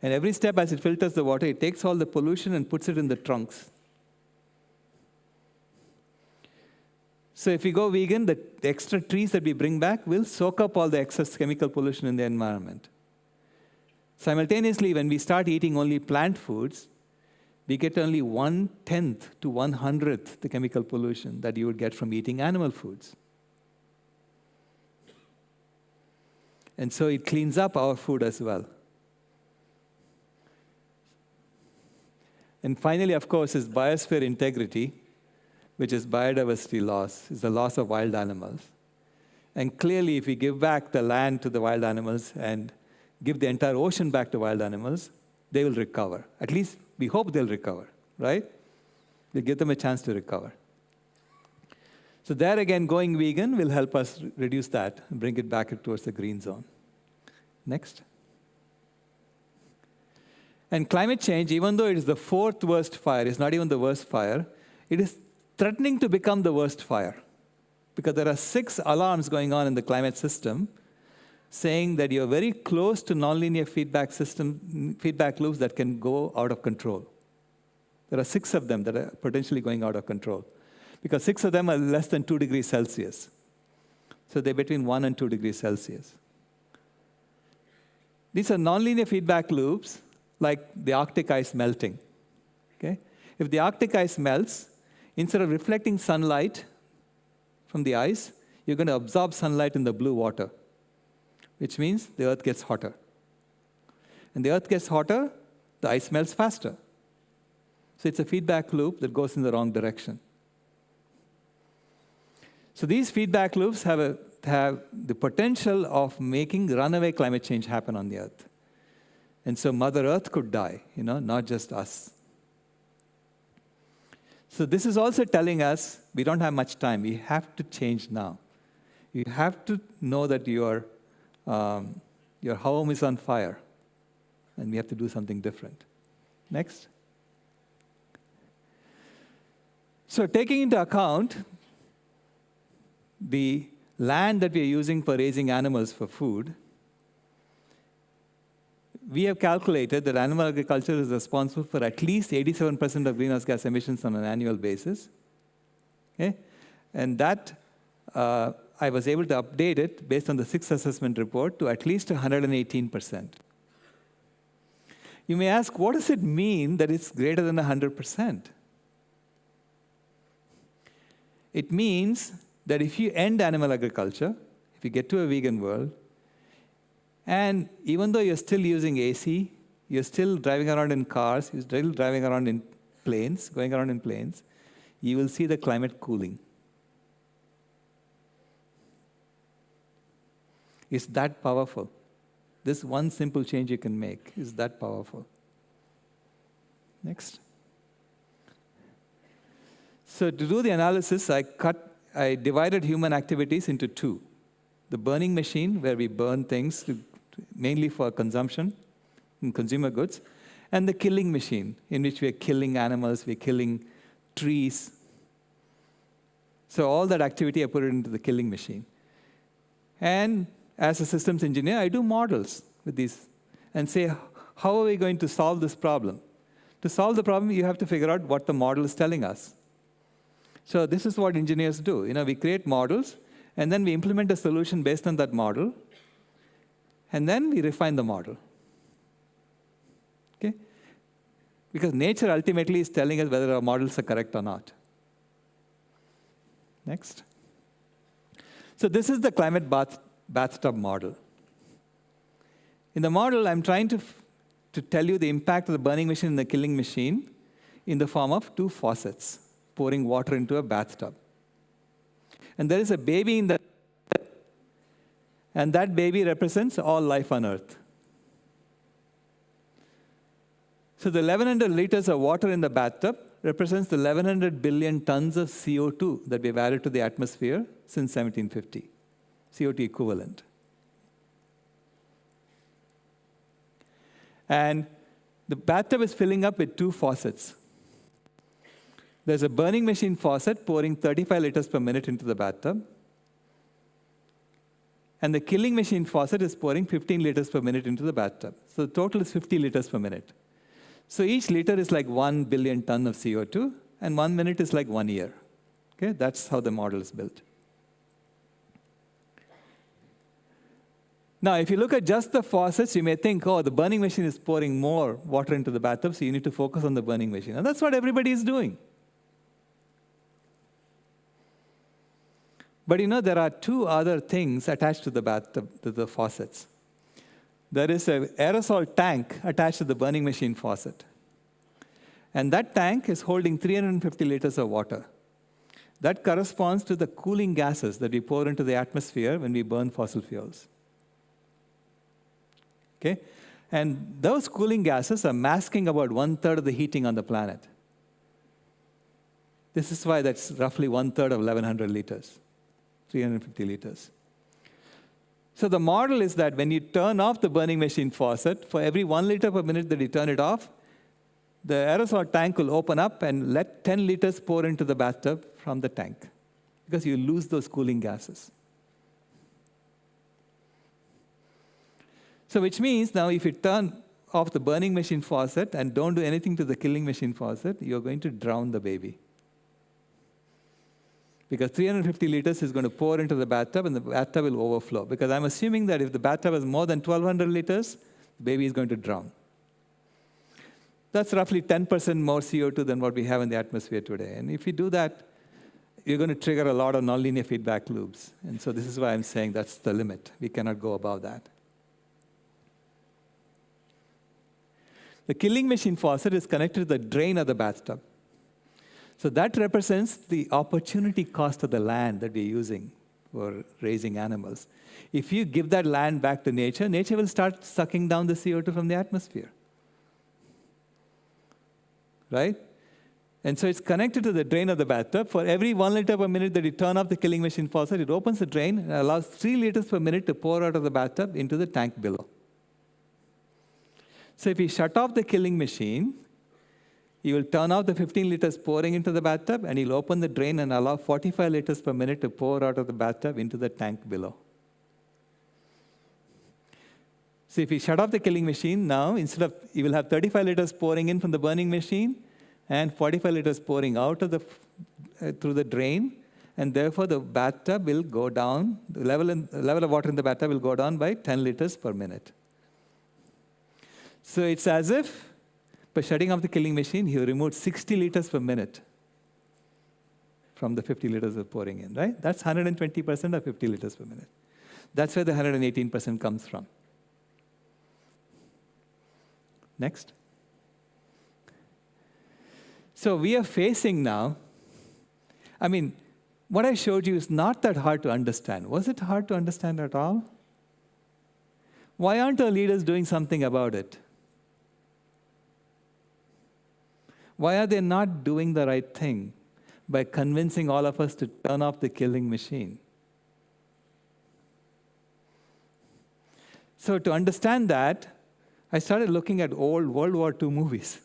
And every step as it filters the water, it takes all the pollution and puts it in the trunks. So if we go vegan, the extra trees that we bring back will soak up all the excess chemical pollution in the environment. Simultaneously, when we start eating only plant foods, we get only 1/10 to 1/100th the chemical pollution that you would get from eating animal foods. And so it cleans up our food as well. And finally, of course, is biosphere integrity, which is biodiversity loss, is the loss of wild animals. And clearly, if we give back the land to the wild animals and give the entire ocean back to wild animals, they will recover. At least we hope they'll recover, right? We give them a chance to recover. So there again, going vegan will help us reduce that and bring it back towards the green zone. Next. And climate change, even though it is the fourth worst fire, it's not even the worst fire, it is threatening to become the worst fire. Because there are 6 alarms going on in the climate system saying that you're very close to nonlinear feedback loops that can go out of control. There are 6 of them that are potentially going out of control. Because 6 of them are less than 2 degrees Celsius. So they're between 1 and 2 degrees Celsius. These are nonlinear feedback loops, like the Arctic ice melting. Okay? If the Arctic ice melts, instead of reflecting sunlight from the ice, you're going to absorb sunlight in the blue water, which means the Earth gets hotter. And the Earth gets hotter, the ice melts faster. So it's a feedback loop that goes in the wrong direction. So these feedback loops have the potential of making runaway climate change happen on the Earth. And so Mother Earth could die, not just us. So this is also telling us we don't have much time. We have to change now. You have to know that your home is on fire, and we have to do something different. Next. So taking into account the land that we are using for raising animals for food, we have calculated that animal agriculture is responsible for at least 87% of greenhouse gas emissions on an annual basis. Okay? And that, I was able to update it based on the 6th assessment report to at least 118%. You may ask, what does it mean that it's greater than 100%? It means that if you end animal agriculture, if you get to a vegan world, and even though you're still using AC, you're still driving around in cars, you're still driving around in planes, going around in planes, you will see the climate cooling. It's that powerful. This one simple change you can make is that powerful. Next. So to do the analysis, I divided human activities into 2. The burning machine, where we burn things mainly for consumption in consumer goods, and the killing machine, in which we are killing animals, we're killing trees. So all that activity, I put it into the killing machine. And as a systems engineer, I do models with these and say, how are we going to solve this problem? To solve the problem, you have to figure out what the model is telling us. So this is what engineers do. We create models, and then we implement a solution based on that model, and then we refine the model. Okay? Because nature ultimately is telling us whether our models are correct or not. Next. So this is the climate bathtub model. In the model, I'm trying to tell you the impact of the burning machine and the killing machine in the form of 2 faucets pouring water into a bathtub. And there is a baby in that, and that baby represents all life on Earth. So the 1,100 liters of water in the bathtub represents the 1,100 billion tons of CO2 that we've added to the atmosphere since 1750, CO2 equivalent. And the bathtub is filling up with 2 faucets. There's a burning machine faucet pouring 35 liters per minute into the bathtub. And the killing machine faucet is pouring 15 liters per minute into the bathtub. So the total is 50 liters per minute. So each liter is like 1 billion ton of CO2, and 1 minute is like 1 year. Okay? That's how the model is built. Now, if you look at just the faucets, you may think, oh, the burning machine is pouring more water into the bathtub, so you need to focus on the burning machine. And that's what everybody is doing. But there are 2 other things attached to the bathtub, to the faucets. There is an aerosol tank attached to the burning machine faucet. And that tank is holding 350 liters of water. That corresponds to the cooling gases that we pour into the atmosphere when we burn fossil fuels. Okay? And those cooling gases are masking about 1/3 of the heating on the planet. This is why that's roughly 1/3 of 1,100 liters, 350 liters. So the model is that when you turn off the burning machine faucet, for every 1 liter per minute that you turn it off, the aerosol tank will open up and let 10 liters pour into the bathtub from the tank, because you lose those cooling gases. So which means now if you turn off the burning machine faucet and don't do anything to the killing machine faucet, you're going to drown the baby. Because 350 liters is going to pour into the bathtub and the bathtub will overflow. Because I'm assuming that if the bathtub has more than 1,200 liters, the baby is going to drown. That's roughly 10% more CO2 than what we have in the atmosphere today. And if you do that, you're going to trigger a lot of nonlinear feedback loops. And so this is why I'm saying that's the limit. We cannot go above that. The killing machine faucet is connected to the drain of the bathtub. So that represents the opportunity cost of the land that we're using for raising animals. If you give that land back to nature, nature will start sucking down the CO2 from the atmosphere. Right? And so it's connected to the drain of the bathtub. For every 1 liter per minute that you turn off the killing machine faucet, it opens the drain and allows 3 liters per minute to pour out of the bathtub into the tank below. So if you shut off the killing machine, you will turn off the 15 liters pouring into the bathtub, and you'll open the drain and allow 45 liters per minute to pour out of the bathtub into the tank below. So if you shut off the killing machine now, you will have 35 liters pouring in from the burning machine and 45 liters pouring out of through the drain, and therefore the bathtub will go down, the level of water in the bathtub will go down by 10 liters per minute. So it's as if by shutting off the killing machine, you removed 60 liters per minute from the 50 liters of pouring in, right? That's 120% of 50 liters per minute. That's where the 118% comes from. Next. So we are facing now, what I showed you is not that hard to understand. Was it hard to understand at all? Why aren't our leaders doing something about it? Why are they not doing the right thing by convincing all of us to turn off the killing machine? So to understand that, I started looking at old World War II movies.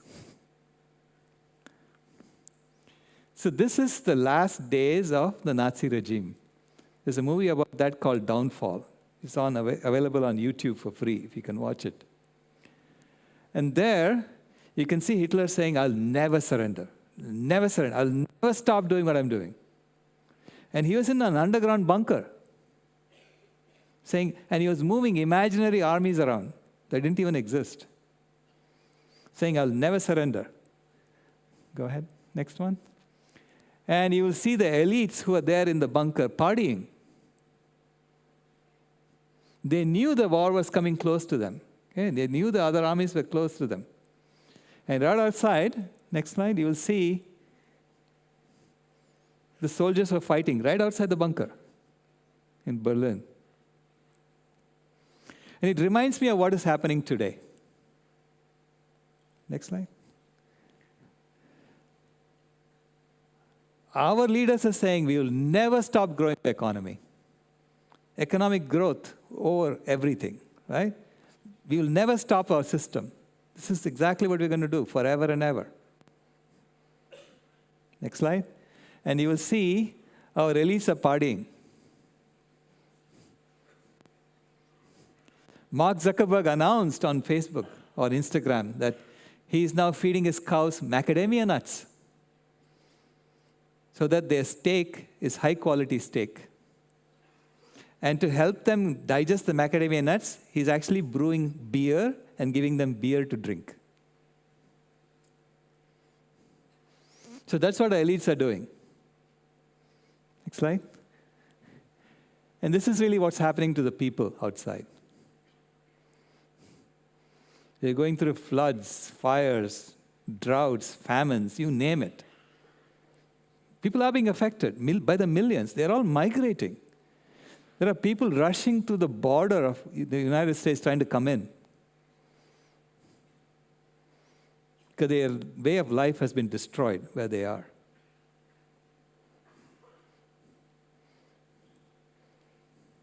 So this is the last days of the Nazi regime. There's a movie about that called Downfall. It's available on YouTube for free, if you can watch it. And there, you can see Hitler saying, I'll never surrender. Never surrender. I'll never stop doing what I'm doing. And he was in an underground bunker. And he was moving imaginary armies around that didn't even exist. Saying, I'll never surrender. Go ahead, next one. And you will see the elites who are there in the bunker partying. They knew the war was coming close to them. Okay? They knew the other armies were close to them. And right outside, next slide, you will see the soldiers were fighting right outside the bunker in Berlin. And it reminds me of what is happening today. Next slide. Our leaders are saying we will never stop growing the economy. Economic growth over everything, right? We will never stop our system. This is exactly what we're going to do forever and ever. Next slide. And you will see our elites are partying. Mark Zuckerberg announced on Facebook or Instagram that he is now feeding his cows macadamia nuts so that their steak is high-quality steak. And to help them digest the macadamia nuts, he's actually brewing beer and giving them beer to drink. So that's what our elites are doing. Next slide. And this is really what's happening to the people outside. They're going through floods, fires, droughts, famines, you name it. People are being affected by the millions. They're all migrating. There are people rushing to the border of the United States trying to come in, because their way of life has been destroyed where they are.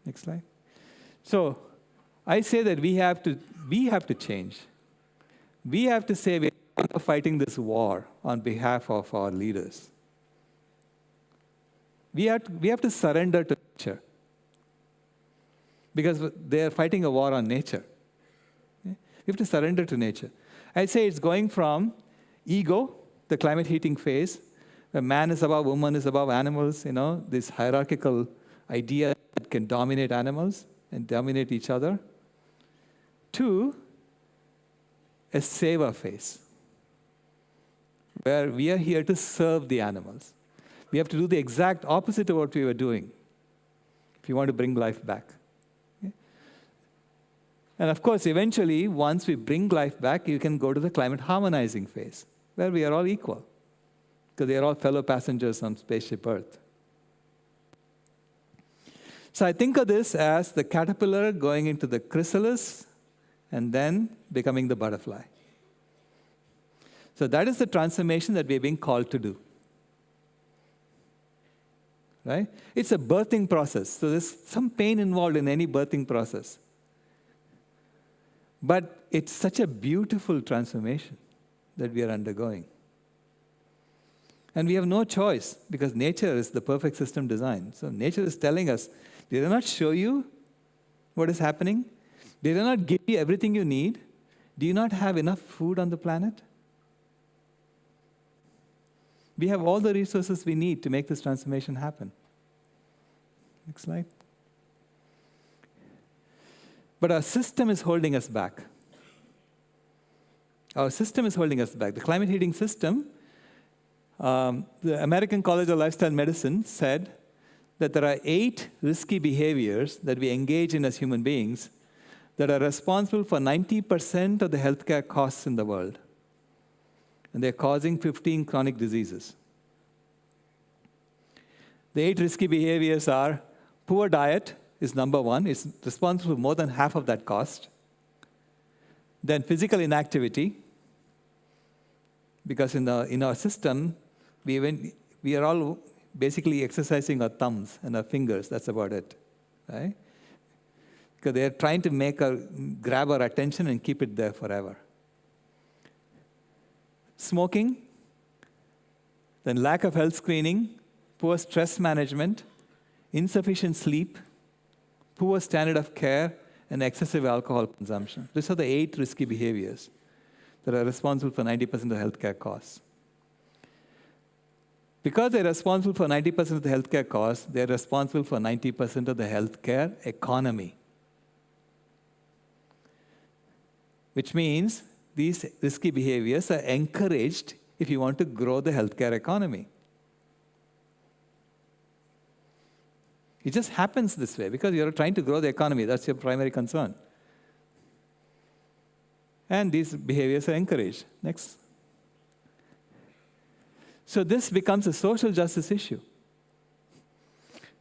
Next slide. So I say that we have to change. We have to say we are fighting this war on behalf of our leaders. We have to surrender to nature, because they are fighting a war on nature. We have to surrender to nature. I say it's going from ego, the climate heating phase, where man is above, woman is above animals, this hierarchical idea that can dominate animals and dominate each other, to a saver phase, where we are here to serve the animals. We have to do the exact opposite of what we were doing if you want to bring life back. And of course, eventually, once we bring life back, you can go to the climate harmonizing phase, where we are all equal, because they are all fellow passengers on spaceship Earth. So I think of this as the caterpillar going into the chrysalis and then becoming the butterfly. So that is the transformation that we're being called to do. Right? It's a birthing process. So there's some pain involved in any birthing process. But it's such a beautiful transformation that we are undergoing. And we have no choice, because nature is the perfect system design. So nature is telling us, did I not show you what is happening? Did I not give you everything you need? Do you not have enough food on the planet? We have all the resources we need to make this transformation happen. Next slide. But our system is holding us back. Our system is holding us back. The climate heating system, the American College of Lifestyle Medicine said that there are 8 risky behaviors that we engage in as human beings that are responsible for 90% of the healthcare costs in the world. And they're causing 15 chronic diseases. The 8 risky behaviors are: poor diet is number 1. It's responsible for more than half of that cost. Then physical inactivity, because in our system, we are all basically exercising our thumbs and our fingers. That's about it, right? Because they are trying to grab our attention and keep it there forever. Smoking, then lack of health screening, poor stress management, insufficient sleep, poor standard of care, and excessive alcohol consumption. These are the 8 risky behaviors that are responsible for 90% of healthcare costs. Because they're responsible for 90% of the healthcare costs, they're responsible for 90% of the healthcare economy. Which means these risky behaviors are encouraged if you want to grow the healthcare economy. It just happens this way because you're trying to grow the economy. That's your primary concern. And these behaviors are encouraged. Next. So this becomes a social justice issue.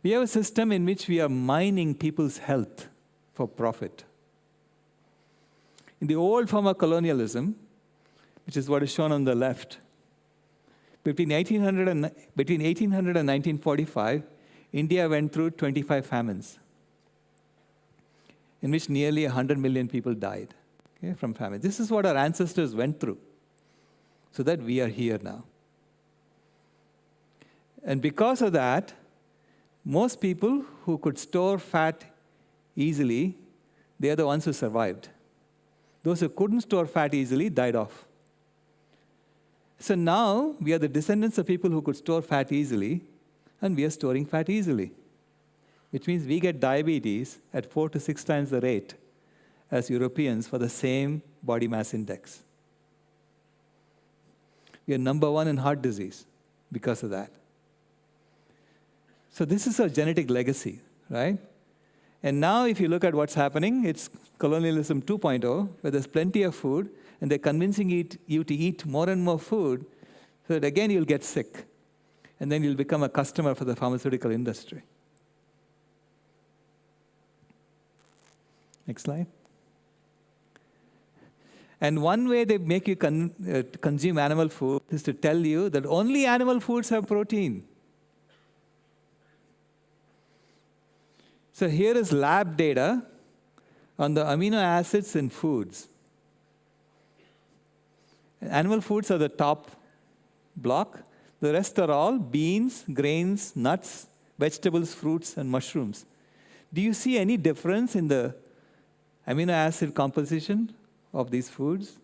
We have a system in which we are mining people's health for profit. In the old form of colonialism, which is what is shown on the left, between 1800 and 1945, India went through 25 famines, in which nearly 100 million people died from famine. This is what our ancestors went through, so that we are here now. And because of that, most people who could store fat easily, they are the ones who survived. Those who couldn't store fat easily died off. So now we are the descendants of people who could store fat easily, and we are storing fat easily, which means we get diabetes at 4 to 6 times the rate as Europeans for the same body mass index. We are number 1 in heart disease because of that. So this is our genetic legacy, right? And now if you look at what's happening, it's colonialism 2.0, where there's plenty of food, and they're convincing you to eat more and more food, so that again you'll get sick. and then you'll become a customer for the pharmaceutical industry. Next slide. And one way they make you consume animal food is to tell you that only animal foods have protein. So here is lab data on the amino acids in foods. Animal foods are the top block. The rest are all beans, grains, nuts, vegetables, fruits, and mushrooms. Do you see any difference in the amino acid composition of these foods?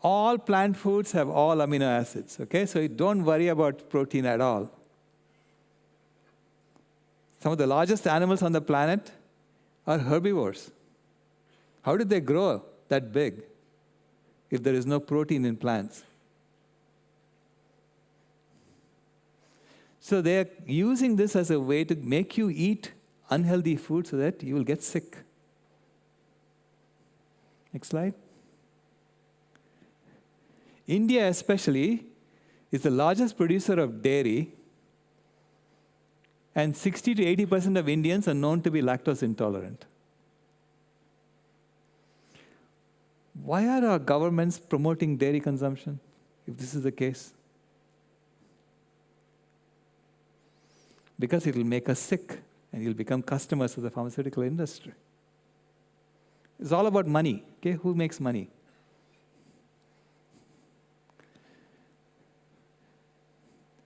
All plant foods have all amino acids, okay? So don't worry about protein at all. Some of the largest animals on the planet are herbivores. How did they grow that big if there is no protein in plants? So they're using this as a way to make you eat unhealthy food so that you will get sick. Next slide. India especially is the largest producer of dairy, and 60 to 80% of Indians are known to be lactose intolerant. Why are our governments promoting dairy consumption, if this is the case? Because it will make us sick, and you'll become customers of the pharmaceutical industry. It's all about money, okay? Who makes money?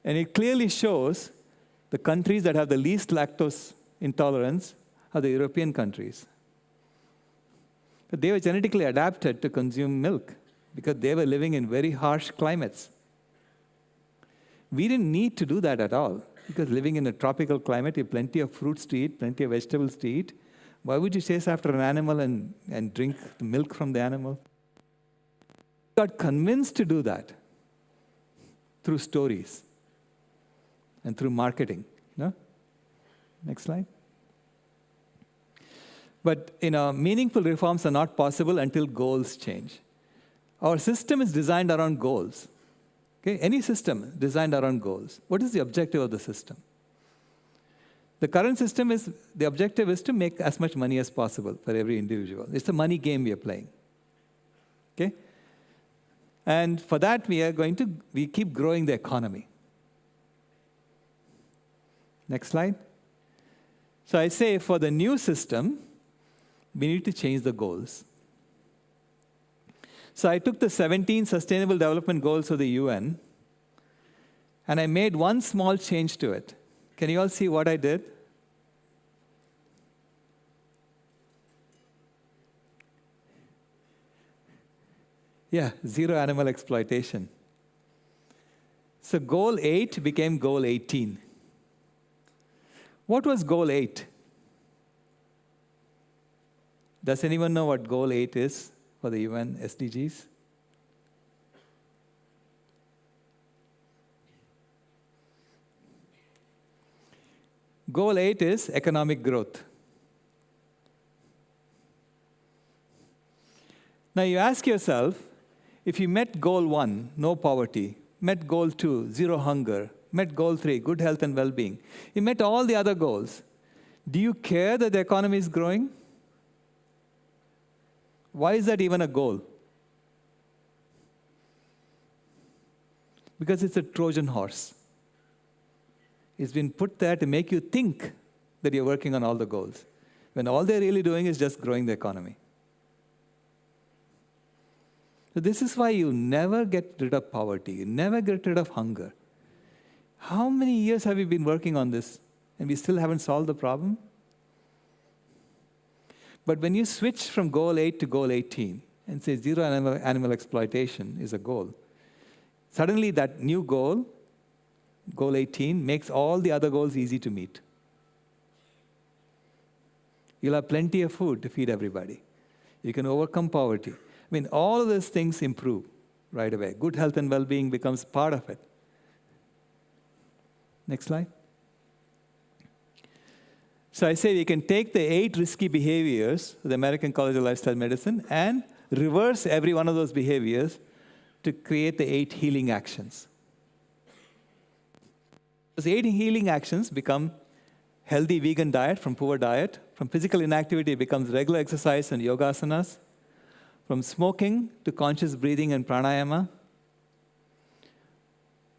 And it clearly shows the countries that have the least lactose intolerance are the European countries. But they were genetically adapted to consume milk because they were living in very harsh climates. We didn't need to do that at all because living in a tropical climate, you have plenty of fruits to eat, plenty of vegetables to eat. Why would you chase after an animal and drink the milk from the animal? We got convinced to do that through stories and through marketing. No? Next slide. But meaningful reforms are not possible until goals change. Our system is designed around goals. Okay? Any system designed around goals. What is the objective of the system? The current system is, the objective is to make as much money as possible for every individual. It's a money game we are playing. Okay? And for that, we keep growing the economy. Next slide. So I say for the new system, we need to change the goals. So I took the 17 Sustainable Development Goals of the UN, and I made one small change to it. Can you all see what I did? Yeah, zero animal exploitation. So goal 8 became goal 18. What was goal 8? Does anyone know what goal 8 is for the UN SDGs? Goal 8 is economic growth. Now you ask yourself, if you met goal 1, no poverty, met goal 2, zero hunger, met goal 3, good health and well-being, you met all the other goals, do you care that the economy is growing? Why is that even a goal? Because it's a Trojan horse. It's been put there to make you think that you're working on all the goals, when all they're really doing is just growing the economy. So this is why you never get rid of poverty, you never get rid of hunger. How many years have we been working on this, and we still haven't solved the problem? But when you switch from goal 8 to goal 18, and say zero animal exploitation is a goal, suddenly that new goal, goal 18, makes all the other goals easy to meet. You'll have plenty of food to feed everybody. You can overcome poverty. I mean, all of those things improve right away. Good health and well-being becomes part of it. Next slide. So I say we can take the 8 risky behaviors of the American College of Lifestyle Medicine and reverse every one of those behaviors to create the 8 healing actions. Those 8 healing actions become healthy vegan diet from poor diet. From physical inactivity, it becomes regular exercise and yogasanas. From smoking to conscious breathing and pranayama.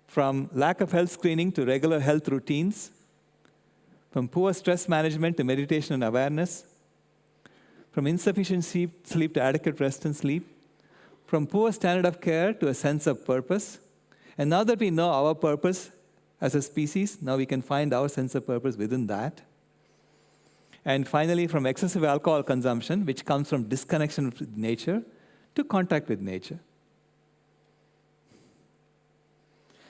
From lack of health screening to regular health routines. From poor stress management to meditation and awareness. From insufficient sleep to adequate rest and sleep. From poor standard of care to a sense of purpose. And now that we know our purpose as a species, now we can find our sense of purpose within that. And finally, from excessive alcohol consumption, which comes from disconnection with nature, to contact with nature.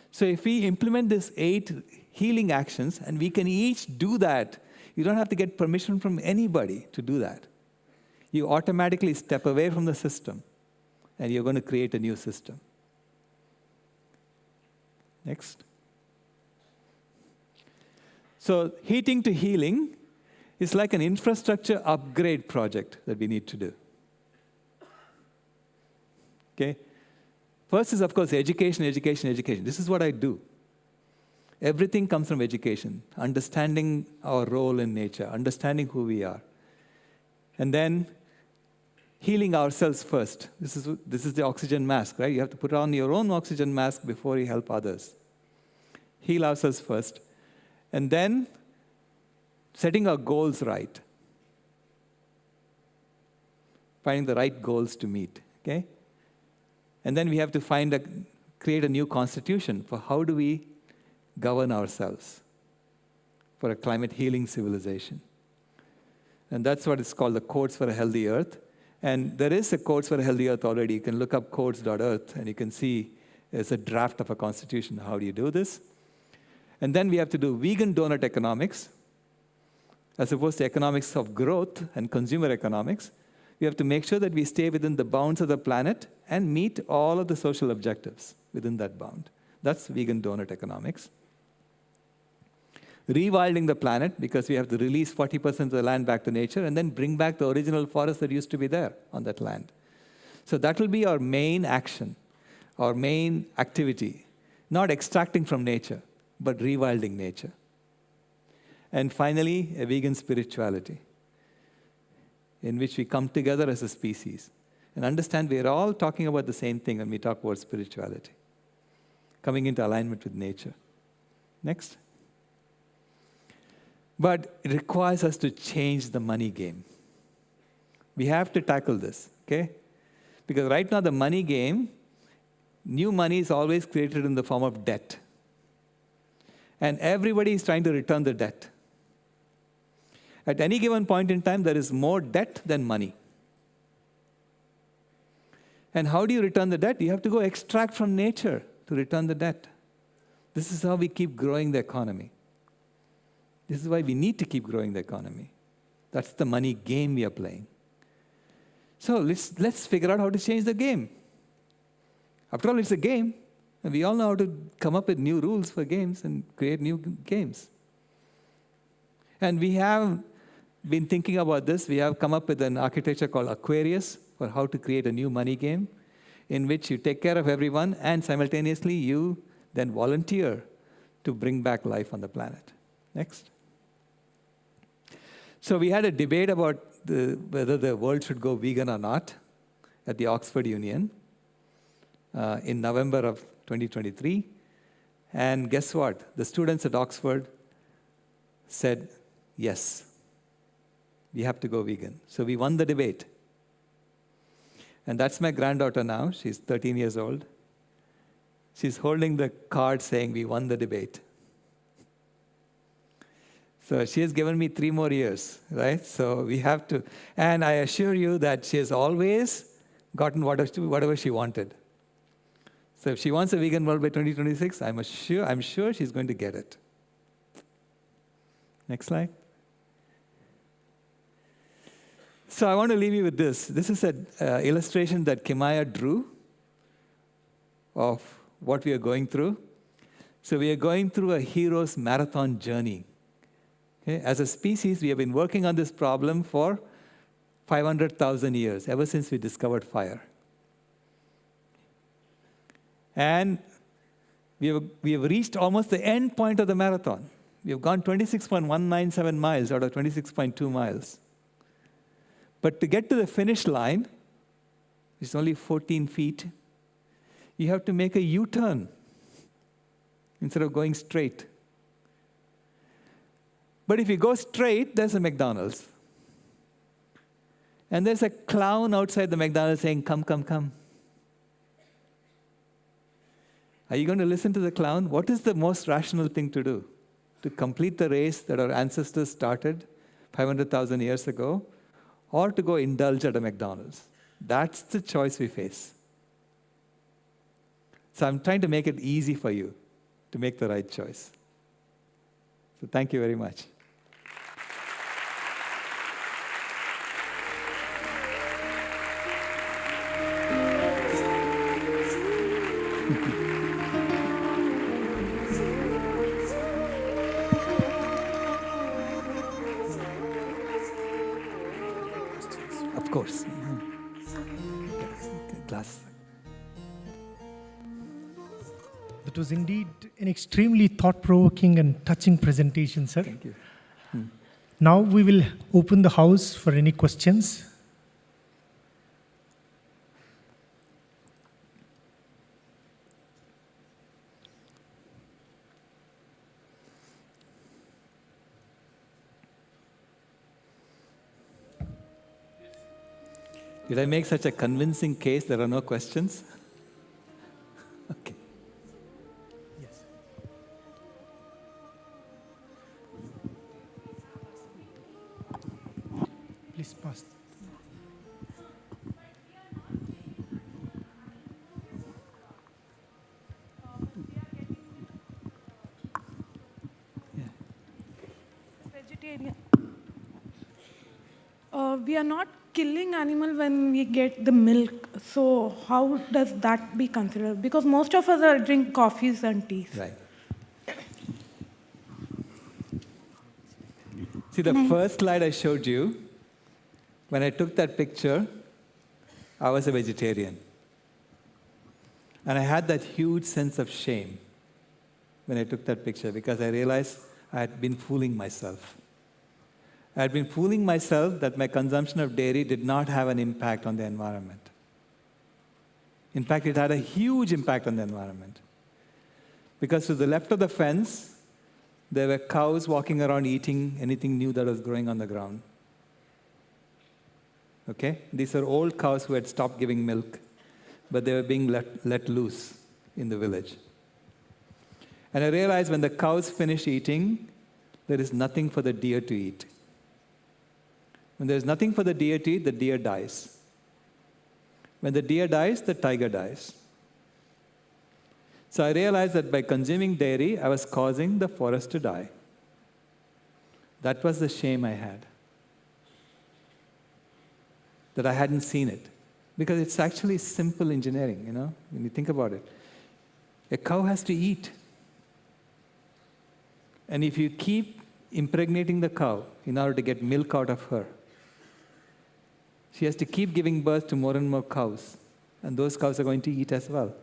So if we implement these 8 healing actions, and we can each do that, you don't have to get permission from anybody to do that. You automatically step away from the system, and you're going to create a new system. Next. So heating to healing is like an infrastructure upgrade project that we need to do. Okay? First is, of course, education, education, education. This is what I do. Everything comes from education, understanding our role in nature, understanding who we are. And then healing ourselves first. This is the oxygen mask, right? You have to put on your own oxygen mask before you help others. Heal ourselves first. And then setting our goals right. Finding the right goals to meet, okay? And then we have to create a new constitution for how do we govern ourselves for a climate healing civilization. And that's what is called the Codes for a Healthy Earth. And there is a Codes for a Healthy Earth already. You can look up codes.earth, and you can see it's a draft of a constitution. How do you do this? And then we have to do vegan donut economics, as opposed to economics of growth and consumer economics. We have to make sure that we stay within the bounds of the planet and meet all of the social objectives within that bound. That's vegan donut economics. Rewilding the planet, because we have to release 40% of the land back to nature and then bring back the original forest that used to be there on that land. So that will be our main action, our main activity. Not extracting from nature, but rewilding nature. And finally, a vegan spirituality, in which we come together as a species and understand we are all talking about the same thing when we talk about spirituality, coming into alignment with nature. Next. But it requires us to change the money game. We have to tackle this, okay? Because right now the money game, new money is always created in the form of debt. And everybody is trying to return the debt. At any given point in time, there is more debt than money. And how do you return the debt? You have to go extract from nature to return the debt. This is how we keep growing the economy. This is why we need to keep growing the economy. That's the money game we are playing. So let's figure out how to change the game. After all, it's a game. And we all know how to come up with new rules for games and create new games. And we have been thinking about this. We have come up with an architecture called Aquarius for how to create a new money game in which you take care of everyone and simultaneously you then volunteer to bring back life on the planet. Next. So we had a debate about whether the world should go vegan or not at the Oxford Union in November of 2023. And guess what? The students at Oxford said, yes, we have to go vegan. So we won the debate. And that's my granddaughter now. She's 13 years old. She's holding the card saying we won the debate. So she has given me 3 more years, right? So we have to, and I assure you that she has always gotten whatever she wanted. So if she wants a vegan world by 2026, I'm sure she's going to get it. Next slide. So I want to leave you with this. This is an illustration that Kimaya drew of what we are going through. So we are going through a hero's marathon journey. Okay? As a species, we have been working on this problem for 500,000 years, ever since we discovered fire. And We have reached almost the end point of the marathon. We have gone 26.197 miles out of 26.2 miles. But to get to the finish line, it's only 14 feet, you have to make a U-turn instead of going straight. But if you go straight, there's a McDonald's. And there's a clown outside the McDonald's saying, "Come, come, come." Are you going to listen to the clown? What is the most rational thing to do? To complete the race that our ancestors started 500,000 years ago, or to go indulge at a McDonald's? That's the choice we face. So I'm trying to make it easy for you to make the right choice. So thank you very much. Of course. Glass. That was indeed an extremely thought-provoking and touching presentation, sir. Thank you. Now we will open the house for any questions. Did I make such a convincing case there are no questions? Okay. Yes. Please pass. Vegetarian. We are not killing animal when we get the milk. So how does that be considered? Because most of us are drink coffees and teas. Right. See, the first slide I showed you, when I took that picture, I was a vegetarian. And I had that huge sense of shame when I took that picture because I realized I had been fooling myself. I had been fooling myself that my consumption of dairy did not have an impact on the environment. In fact, it had a huge impact on the environment. Because to the left of the fence, there were cows walking around eating anything new that was growing on the ground. Okay? These are old cows who had stopped giving milk, but they were being let loose in the village. And I realized when the cows finish eating, there is nothing for the deer to eat. When there's nothing for the deer to eat, the deer dies. When the deer dies, the tiger dies. So I realized that by consuming dairy, I was causing the forest to die. That was the shame I had. That I hadn't seen it. Because it's actually simple engineering, you know, when you think about it. A cow has to eat. And if you keep impregnating the cow in order to get milk out of her, she has to keep giving birth to more and more cows. And those cows are going to eat as well.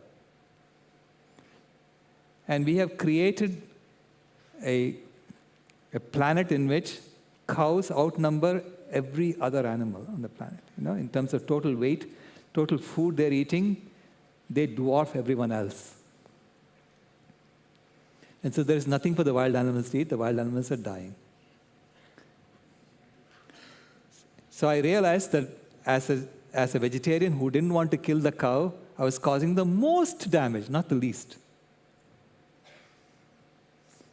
And we have created a planet in which cows outnumber every other animal on the planet. You know, in terms of total weight, total food they're eating, they dwarf everyone else. And so there's nothing for the wild animals to eat. The wild animals are dying. So I realized that as a vegetarian who didn't want to kill the cow, I was causing the most damage, not the least.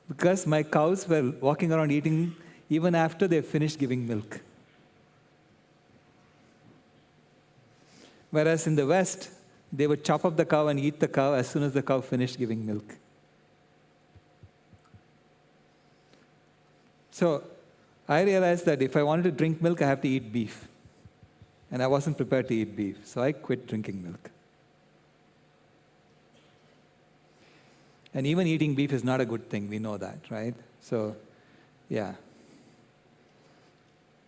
Because my cows were walking around eating even after they finished giving milk. Whereas in the West, they would chop up the cow and eat the cow as soon as the cow finished giving milk. So I realized that if I wanted to drink milk, I have to eat beef. And I wasn't prepared to eat beef, so I quit drinking milk. And even eating beef is not a good thing, we know that, right? So, yeah.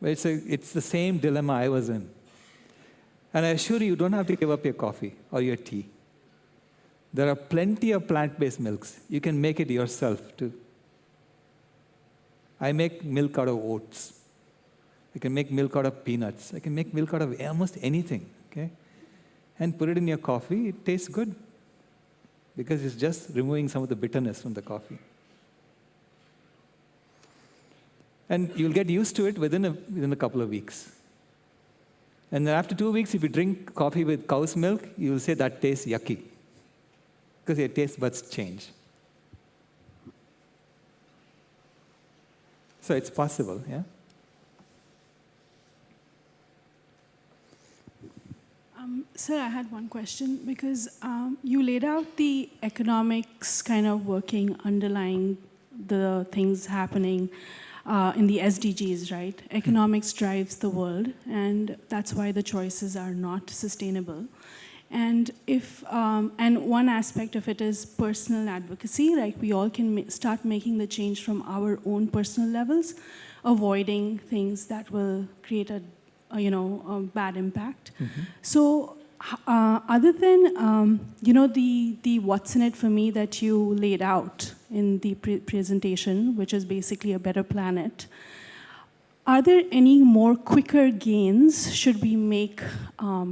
But it's the same dilemma I was in. And I assure you, you don't have to give up your coffee or your tea. There are plenty of plant-based milks. You can make it yourself too. I make milk out of oats. I can make milk out of peanuts. I can make milk out of almost anything, okay? And put it in your coffee, it tastes good. Because it's just removing some of the bitterness from the coffee. And you'll get used to it within a couple of weeks. And then after 2 weeks, if you drink coffee with cow's milk, you'll say that tastes yucky. Because your taste buds change. So it's possible, yeah? Sir, I had one question because you laid out the economics kind of working underlying the things happening in the SDGs, right? Economics drives the world, and that's why the choices are not sustainable. And and one aspect of it is personal advocacy, like we all can start making the change from our own personal levels, avoiding things that will create a bad impact. So other than the what's in it for me that you laid out in the presentation, which is basically a better planet, are there any more quicker gains? Should we make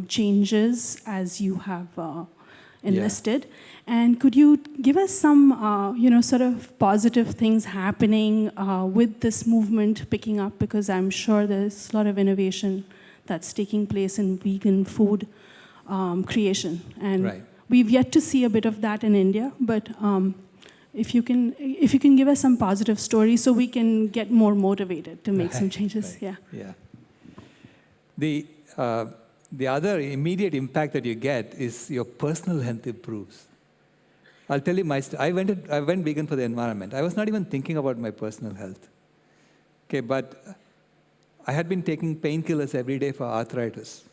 changes as you have enlisted? Yeah. And could you give us some sort of positive things happening with this movement picking up? Because I'm sure there's a lot of innovation that's taking place in vegan food creation. And we've yet to see a bit of that in India, but if you can give us some positive stories so we can get more motivated to make some changes. Yeah. The other immediate impact that you get is your personal health improves. I'll tell you I went vegan for the environment. I was not even thinking about my personal health. Okay, but I had been taking painkillers every day for arthritis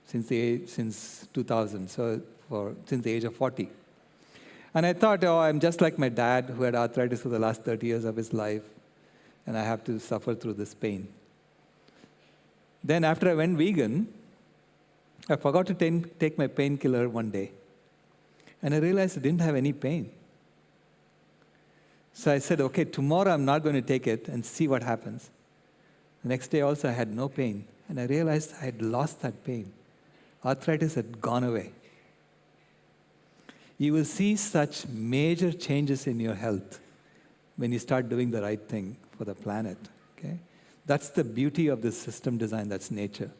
since 2000, so since the age of 40. And I thought, I'm just like my dad who had arthritis for the last 30 years of his life, and I have to suffer through this pain. Then after I went vegan, I forgot to take my painkiller one day. And I realized I didn't have any pain. So I said, okay, tomorrow I'm not going to take it and see what happens. The next day also I had no pain. And I realized I had lost that pain. Arthritis had gone away. You will see such major changes in your health when you start doing the right thing for the planet. Okay? That's the beauty of this system design, that's nature.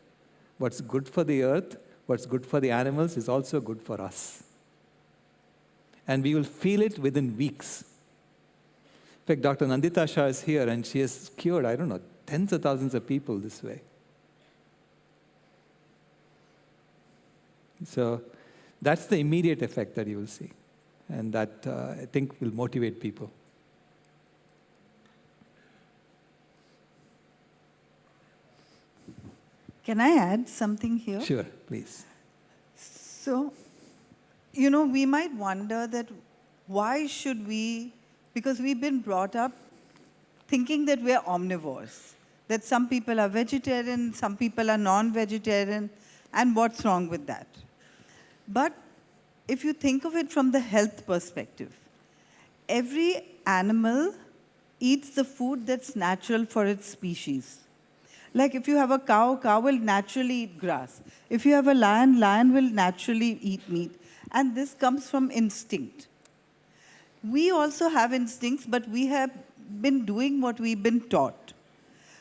What's good for the earth, what's good for the animals is also good for us. And we will feel it within weeks. In fact, Dr. Nandita Shah is here, and she has cured, I don't know, tens of thousands of people this way. So that's the immediate effect that you will see. And that, I think, will motivate people. Can I add something here? Sure, please. So, we might wonder that why should we, because we've been brought up thinking that we're omnivores, that some people are vegetarian, some people are non-vegetarian, and what's wrong with that? But if you think of it from the health perspective, every animal eats the food that's natural for its species. Like if you have a cow, cow will naturally eat grass. If you have a lion, lion will naturally eat meat. And this comes from instinct. We also have instincts, but we have been doing what we've been taught.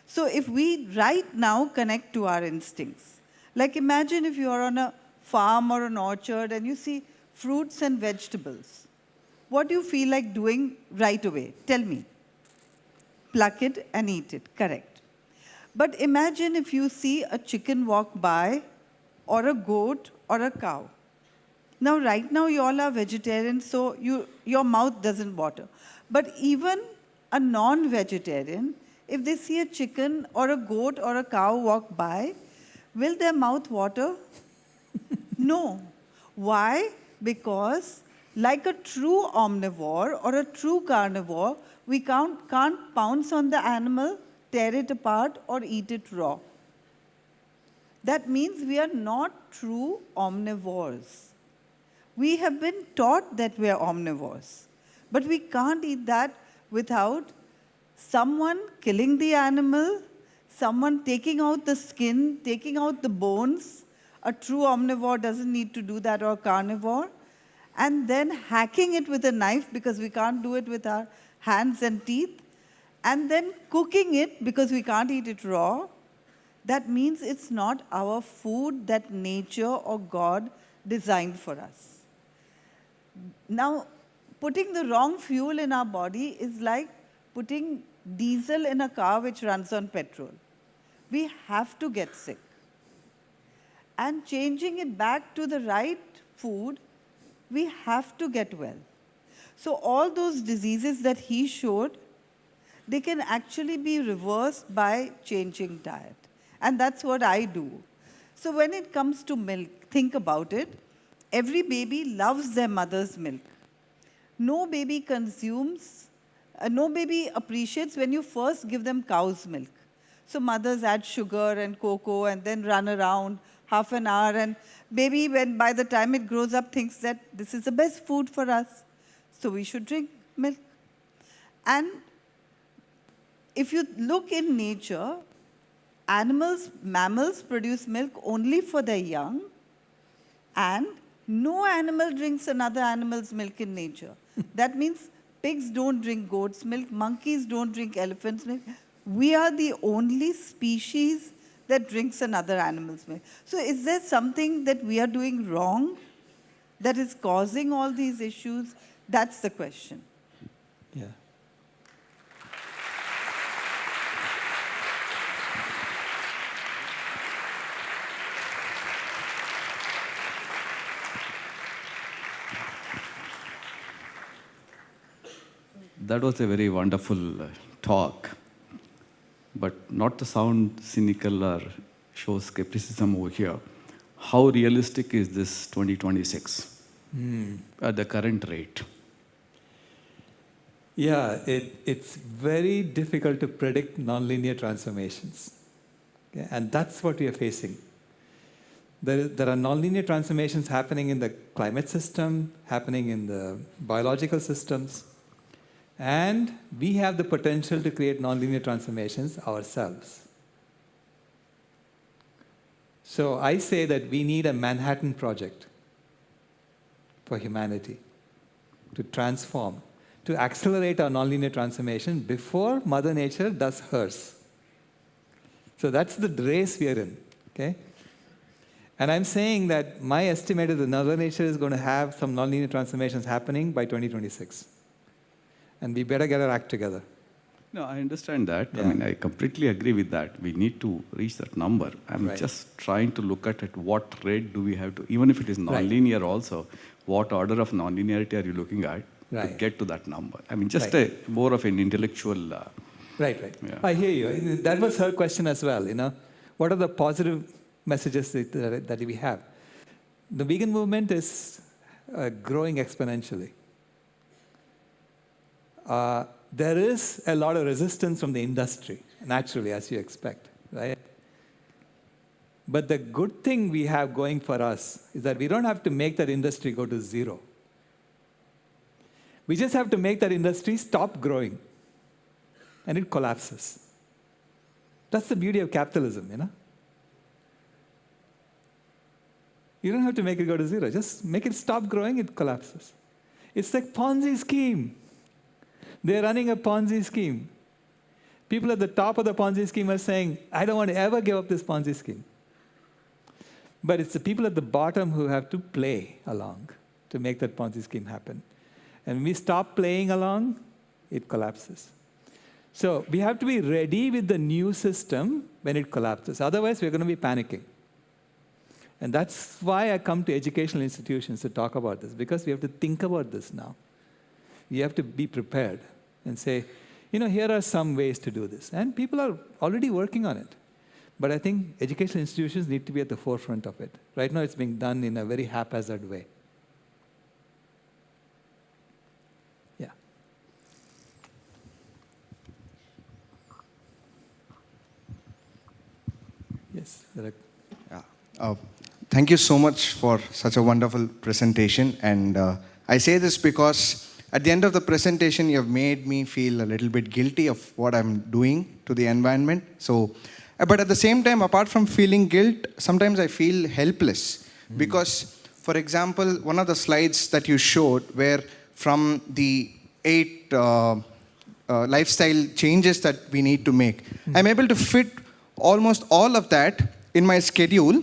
So if we right now connect to our instincts, like imagine if you're on a farm or an orchard and you see fruits and vegetables, what do you feel like doing right away? Tell me. Pluck it and eat it, correct. But imagine if you see a chicken walk by, or a goat, or a cow. Now, right now, you all are vegetarians, so your mouth doesn't water. But even a non-vegetarian, if they see a chicken, or a goat, or a cow walk by, will their mouth water? No. Why? Because, like a true omnivore or a true carnivore, we can't pounce on the animal, tear it apart, or eat it raw. That means we are not true omnivores. We have been taught that we are omnivores. But we can't eat that without someone killing the animal, someone taking out the skin, taking out the bones. A true omnivore doesn't need to do that, or carnivore. And then hacking it with a knife, because we can't do it with our hands and teeth. And then cooking it, because we can't eat it raw. That means it's not our food that nature or God designed for us. Now, putting the wrong fuel in our body is like putting diesel in a car which runs on petrol. We have to get sick. And changing it back to the right food, we have to get well. So all those diseases that he showed, they can actually be reversed by changing diet. And that's what I do. So when it comes to milk, think about it. Every baby loves their mother's milk. No baby appreciates when you first give them cow's milk. So mothers add sugar and cocoa and then run around half an hour, and baby, by the time it grows up, thinks that this is the best food for us, so we should drink milk. And if you look in nature, mammals produce milk only for their young, and no animal drinks another animal's milk in nature. That means pigs don't drink goat's milk, monkeys don't drink elephant's milk. We are the only species that drinks another animal's milk. So is there something that we are doing wrong that is causing all these issues? That's the question. Yeah. That was a very wonderful talk, but not to sound cynical or show skepticism over here. How realistic is this 2026 at the current rate? Yeah, it's very difficult to predict nonlinear transformations. Okay? And that's what we are facing. There are nonlinear transformations happening in the climate system, happening in the biological systems, and we have the potential to create nonlinear transformations ourselves. So I say that we need a Manhattan Project for humanity to transform, to accelerate our nonlinear transformation before Mother Nature does hers. So that's the race we are in, okay? And I'm saying that my estimate is that Mother Nature is going to have some nonlinear transformations happening by 2026. And we better get our act together. No, I understand that. Yeah. I mean, I completely agree with that. We need to reach that number. I'm Right. just trying to look at what rate do we have to, even if it is nonlinear also, what order of nonlinearity are you looking at to Right. get to that number? I mean, just Right. more of an intellectual... Right. Yeah. I hear you. That was her question as well, What are the positive messages that we have? The vegan movement is growing exponentially. There is a lot of resistance from the industry, naturally, as you expect, right? But the good thing we have going for us is that we don't have to make that industry go to zero. We just have to make that industry stop growing, and it collapses. That's the beauty of capitalism, You don't have to make it go to zero. Just make it stop growing, it collapses. It's like Ponzi scheme. They're running a Ponzi scheme. People at the top of the Ponzi scheme are saying, I don't want to ever give up this Ponzi scheme. But it's the people at the bottom who have to play along to make that Ponzi scheme happen. And when we stop playing along, it collapses. So we have to be ready with the new system when it collapses. Otherwise, we're going to be panicking. And that's why I come to educational institutions to talk about this, because we have to think about this now. You have to be prepared and say, here are some ways to do this. And people are already working on it. But I think educational institutions need to be at the forefront of it. Right now, it's being done in a very haphazard way. Yeah. Yes. Yeah. Thank you so much for such a wonderful presentation. And I say this because at the end of the presentation, you have made me feel a little bit guilty of what I'm doing to the environment. So, but at the same time, apart from feeling guilt, sometimes I feel helpless. Because, for example, one of the slides that you showed where from the 8 lifestyle changes that we need to make, I'm able to fit almost all of that in my schedule,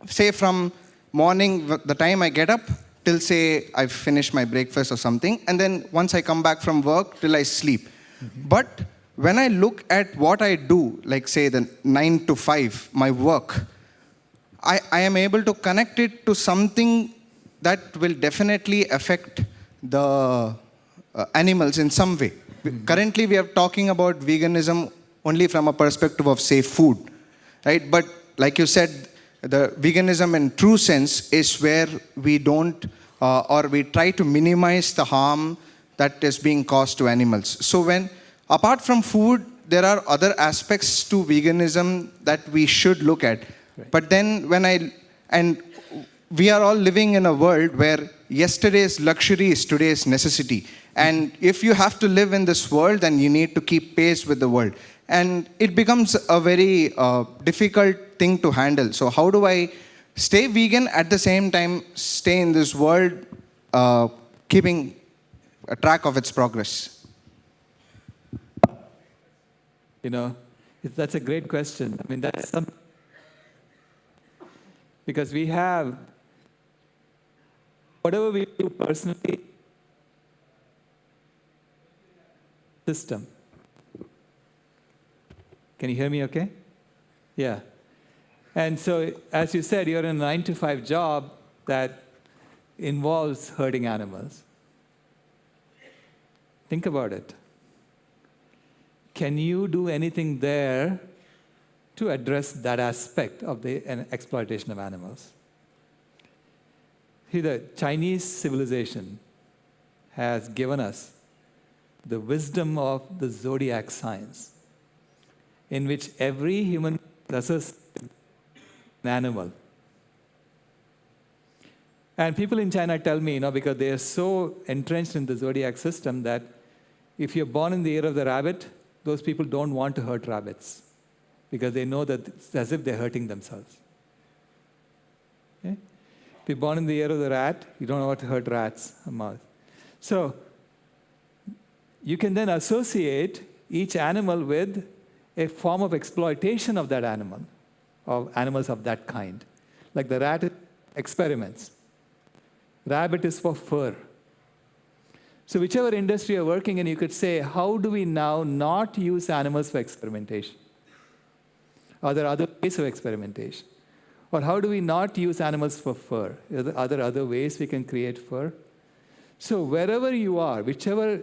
say from morning, the time I get up, till say I finish my breakfast or something, and then once I come back from work, till I sleep. But when I look at what I do, like say the 9 to 5, my work, I am able to connect it to something that will definitely affect the animals in some way. Currently, we are talking about veganism only from a perspective of, say, food, right? But like you said, the veganism in true sense is where we don't, or we try to minimize the harm that is being caused to animals. So when, apart from food, there are other aspects to veganism that we should look at. Right. But then and we are all living in a world where yesterday's luxury is today's necessity. And if you have to live in this world, then you need to keep pace with the world. And it becomes a very difficult thing to handle. So how do I stay vegan at the same time stay in this world keeping a track of its progress? You know, that's a great question. I mean, that's something. Because we have, whatever we do personally, system. Can you hear me okay? Yeah. And so, as you said, you're in a 9 to 5 job that involves hurting animals. Think about it. Can you do anything there to address that aspect of the exploitation of animals? See, the Chinese civilization has given us the wisdom of the zodiac signs, in which every human possesses an animal. And people in China tell me, because they are so entrenched in the zodiac system that if you're born in the year of the rabbit, those people don't want to hurt rabbits because they know that it's as if they're hurting themselves. Okay? If you're born in the year of the rat, you don't want to hurt rats or mouse. So you can then associate each animal with a form of exploitation of that animal, of animals of that kind. Like the rat experiments. Rabbit is for fur. So whichever industry you're working in, you could say, how do we now not use animals for experimentation? Are there other ways of experimentation? Or how do we not use animals for fur? Are there other ways we can create fur? So wherever you are, whichever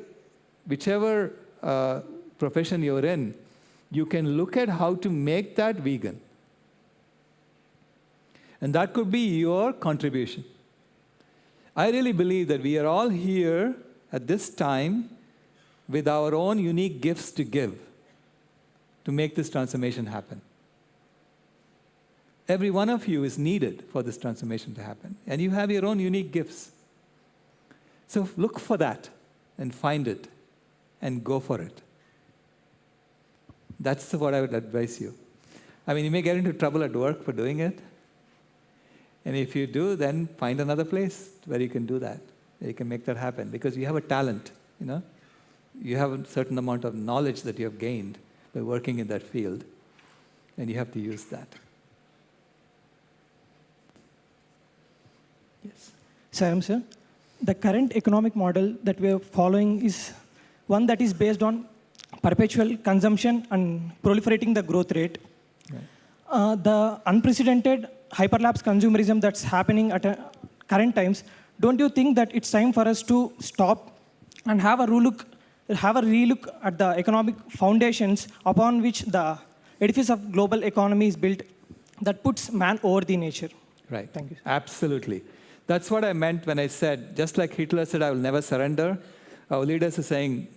profession you're in, you can look at how to make that vegan. And that could be your contribution. I really believe that we are all here at this time with our own unique gifts to give to make this transformation happen. Every one of you is needed for this transformation to happen. And you have your own unique gifts. So look for that and find it and go for it. That's what I would advise you. I mean, you may get into trouble at work for doing it. And if you do, then find another place where you can do that, where you can make that happen. Because you have a talent, You have a certain amount of knowledge that you have gained by working in that field. And you have to use that. Yes. Sir, the current economic model that we are following is one that is based on perpetual consumption and proliferating the growth rate. Right. The unprecedented hyperlapse consumerism that's happening at current times, don't you think that it's time for us to stop and have a relook at the economic foundations upon which the edifice of global economy is built that puts man over the nature? Right. Thank you. Absolutely. That's what I meant when I said, just like Hitler said, I will never surrender, our leaders are saying,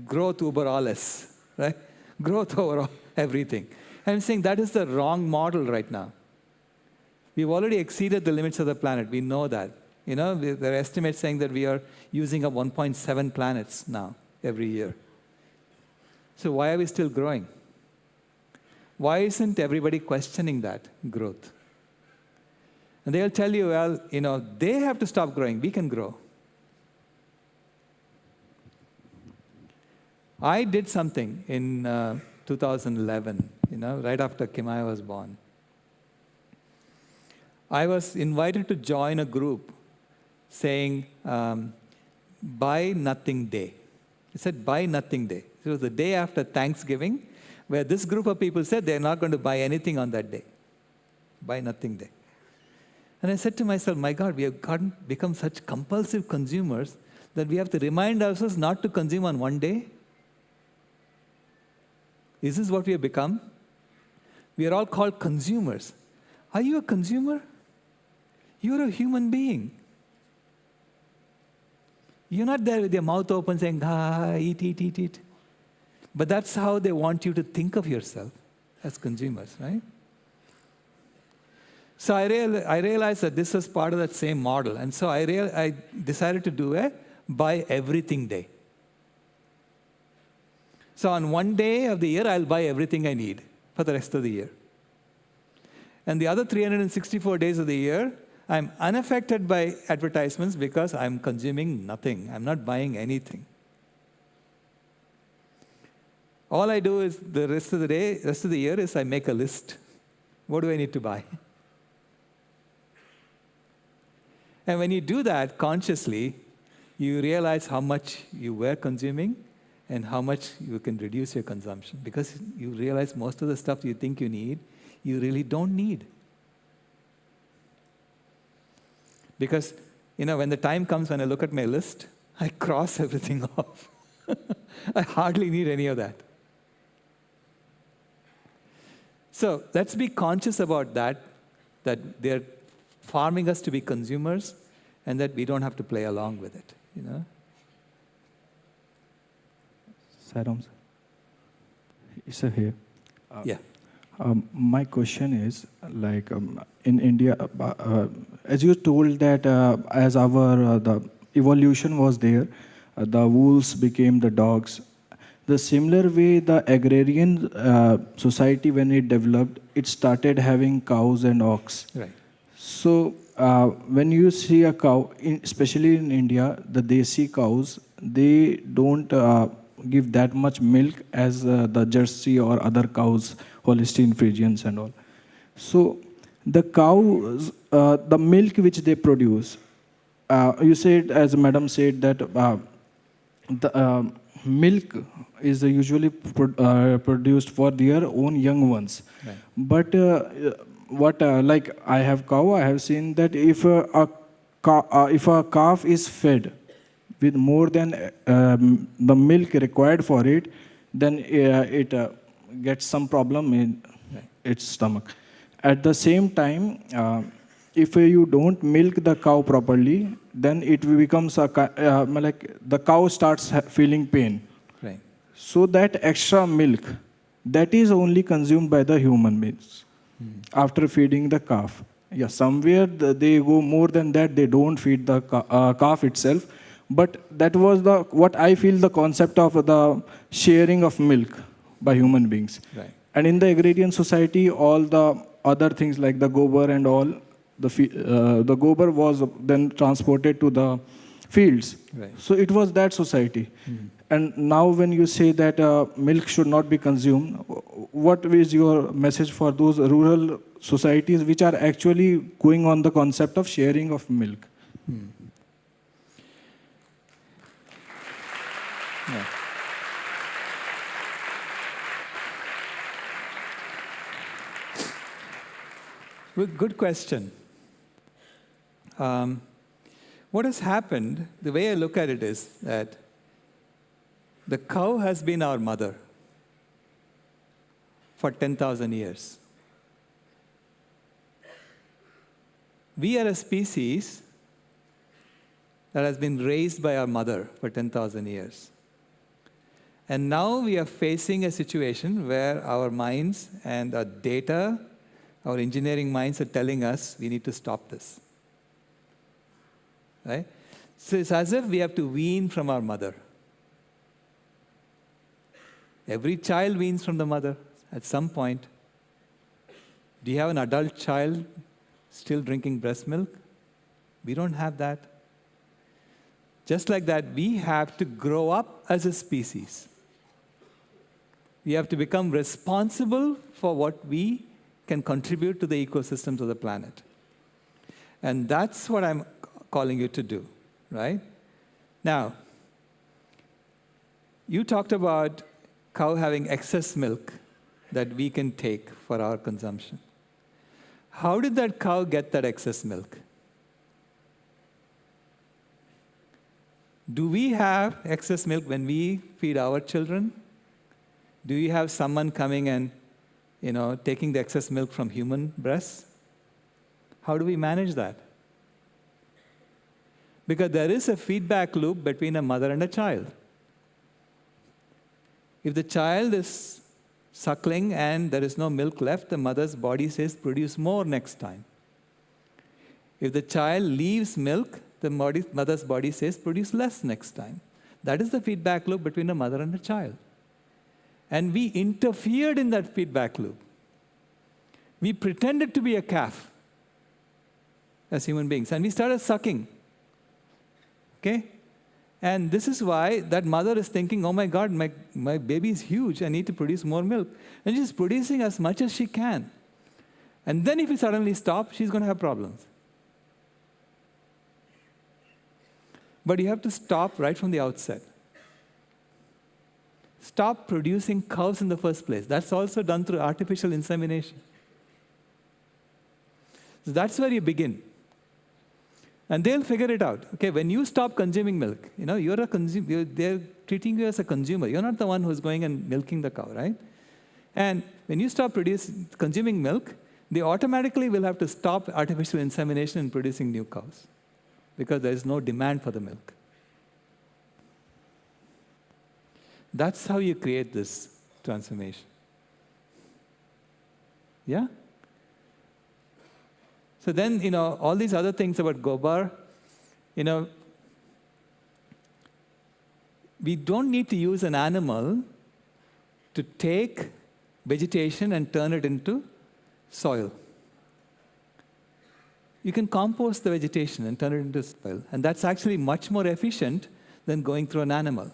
growth über alles, right? Growth over everything. And I'm saying that is the wrong model right now. We've already exceeded the limits of the planet. We know that. You know, there are estimates saying that we are using up 1.7 planets now every year. So why are we still growing? Why isn't everybody questioning that growth? And they'll tell you, well, you know, they have to stop growing. We can grow. I did something in 2011, you know, right after Kimaya was born. I was invited to join a group saying, Buy Nothing Day. It said, Buy Nothing Day. It was the day after Thanksgiving, where this group of people said they're not going to buy anything on that day. Buy Nothing Day. And I said to myself, my God, we have become such compulsive consumers that we have to remind ourselves not to consume on one day. Is this what we have become? We are all called consumers. Are you a consumer? You're a human being. You're not there with your mouth open saying, eat, eat, eat, eat. But that's how they want you to think of yourself as consumers, right? So I realized that this was part of that same model. And so I decided to do a buy everything day. So on one day of the year, I'll buy everything I need for the rest of the year. And the other 364 days of the year, I'm unaffected by advertisements because I'm consuming nothing. I'm not buying anything. All I do is the rest of the year is I make a list. What do I need to buy? And when you do that consciously, you realize how much you were consuming and how much you can reduce your consumption. Because you realize most of the stuff you think you need, you really don't need. Because, you know, when the time comes when I look at my list, I cross everything off. I hardly need any of that. So let's be conscious about that they're farming us to be consumers and that we don't have to play along with it, you know? Sairam, sir. Sir, here. Yeah. My question is, like, in India, as you told that as our the evolution was there, the wolves became the dogs. The similar way, the agrarian society, when it developed, it started having cows and ox. Right. So when you see a cow, especially in India, the desi cows, they don't give that much milk as the Jersey or other cows, Holstein Friesians and all. So the cows, the milk which they produce, you said, as Madam said, that the milk is usually produced for their own young ones. Right. But like I have cow, I have seen that if a calf is fed with more than the milk required for it, then it gets some problem in its stomach. At the same time, if you don't milk the cow properly, then it becomes like the cow starts feeling pain. Right. So that extra milk, that is only consumed by the human beings after feeding the calf. Yeah, somewhere they go more than that. They don't feed the calf itself. But that was what I feel the concept of the sharing of milk by human beings. Right. And in the agrarian society, all the other things like the gobar and all, the gobar was then transported to the fields. Right. So it was that society. And now when you say that milk should not be consumed, what is your message for those rural societies which are actually going on the concept of sharing of milk? Yeah. Good question. What has happened, the way I look at it is that the cow has been our mother for 10,000 years. We are a species that has been raised by our mother for 10,000 years. And now we are facing a situation where our minds and our data Our engineering minds are telling us we need to stop this. Right? So it's as if we have to wean from our mother. Every child weans from the mother at some point. Do you have an adult child still drinking breast milk? We don't have that. Just like that, we have to grow up as a species. We have to become responsible for what we can contribute to the ecosystems of the planet. And that's what I'm calling you to do, right? Now, you talked about cow having excess milk that we can take for our consumption. How did that cow get that excess milk? Do we have excess milk when we feed our children? Do you have someone coming and, taking the excess milk from human breasts? How do we manage that? Because there is a feedback loop between a mother and a child. If the child is suckling and there is no milk left, the mother's body says, produce more next time. If the child leaves milk, the mother's body says, produce less next time. That is the feedback loop between a mother and a child. And we interfered in that feedback loop. We pretended to be a calf as human beings, and we started sucking. Okay? And this is why that mother is thinking, oh my God, my baby is huge, I need to produce more milk. And she's producing as much as she can. And then if we suddenly stop, she's going to have problems. But you have to stop right from the outset. Stop producing cows in the first place. That's also done through artificial insemination. So that's where you begin. And they'll figure it out. Okay, when you stop consuming milk, you're a consumer. They're treating you as a consumer. You're not the one who's going and milking the cow, right? And when you stop consuming milk, they automatically will have to stop artificial insemination and producing new cows, because there is no demand for the milk. That's how you create this transformation. Yeah? So then, all these other things about gobar, we don't need to use an animal to take vegetation and turn it into soil. You can compost the vegetation and turn it into soil. And that's actually much more efficient than going through an animal.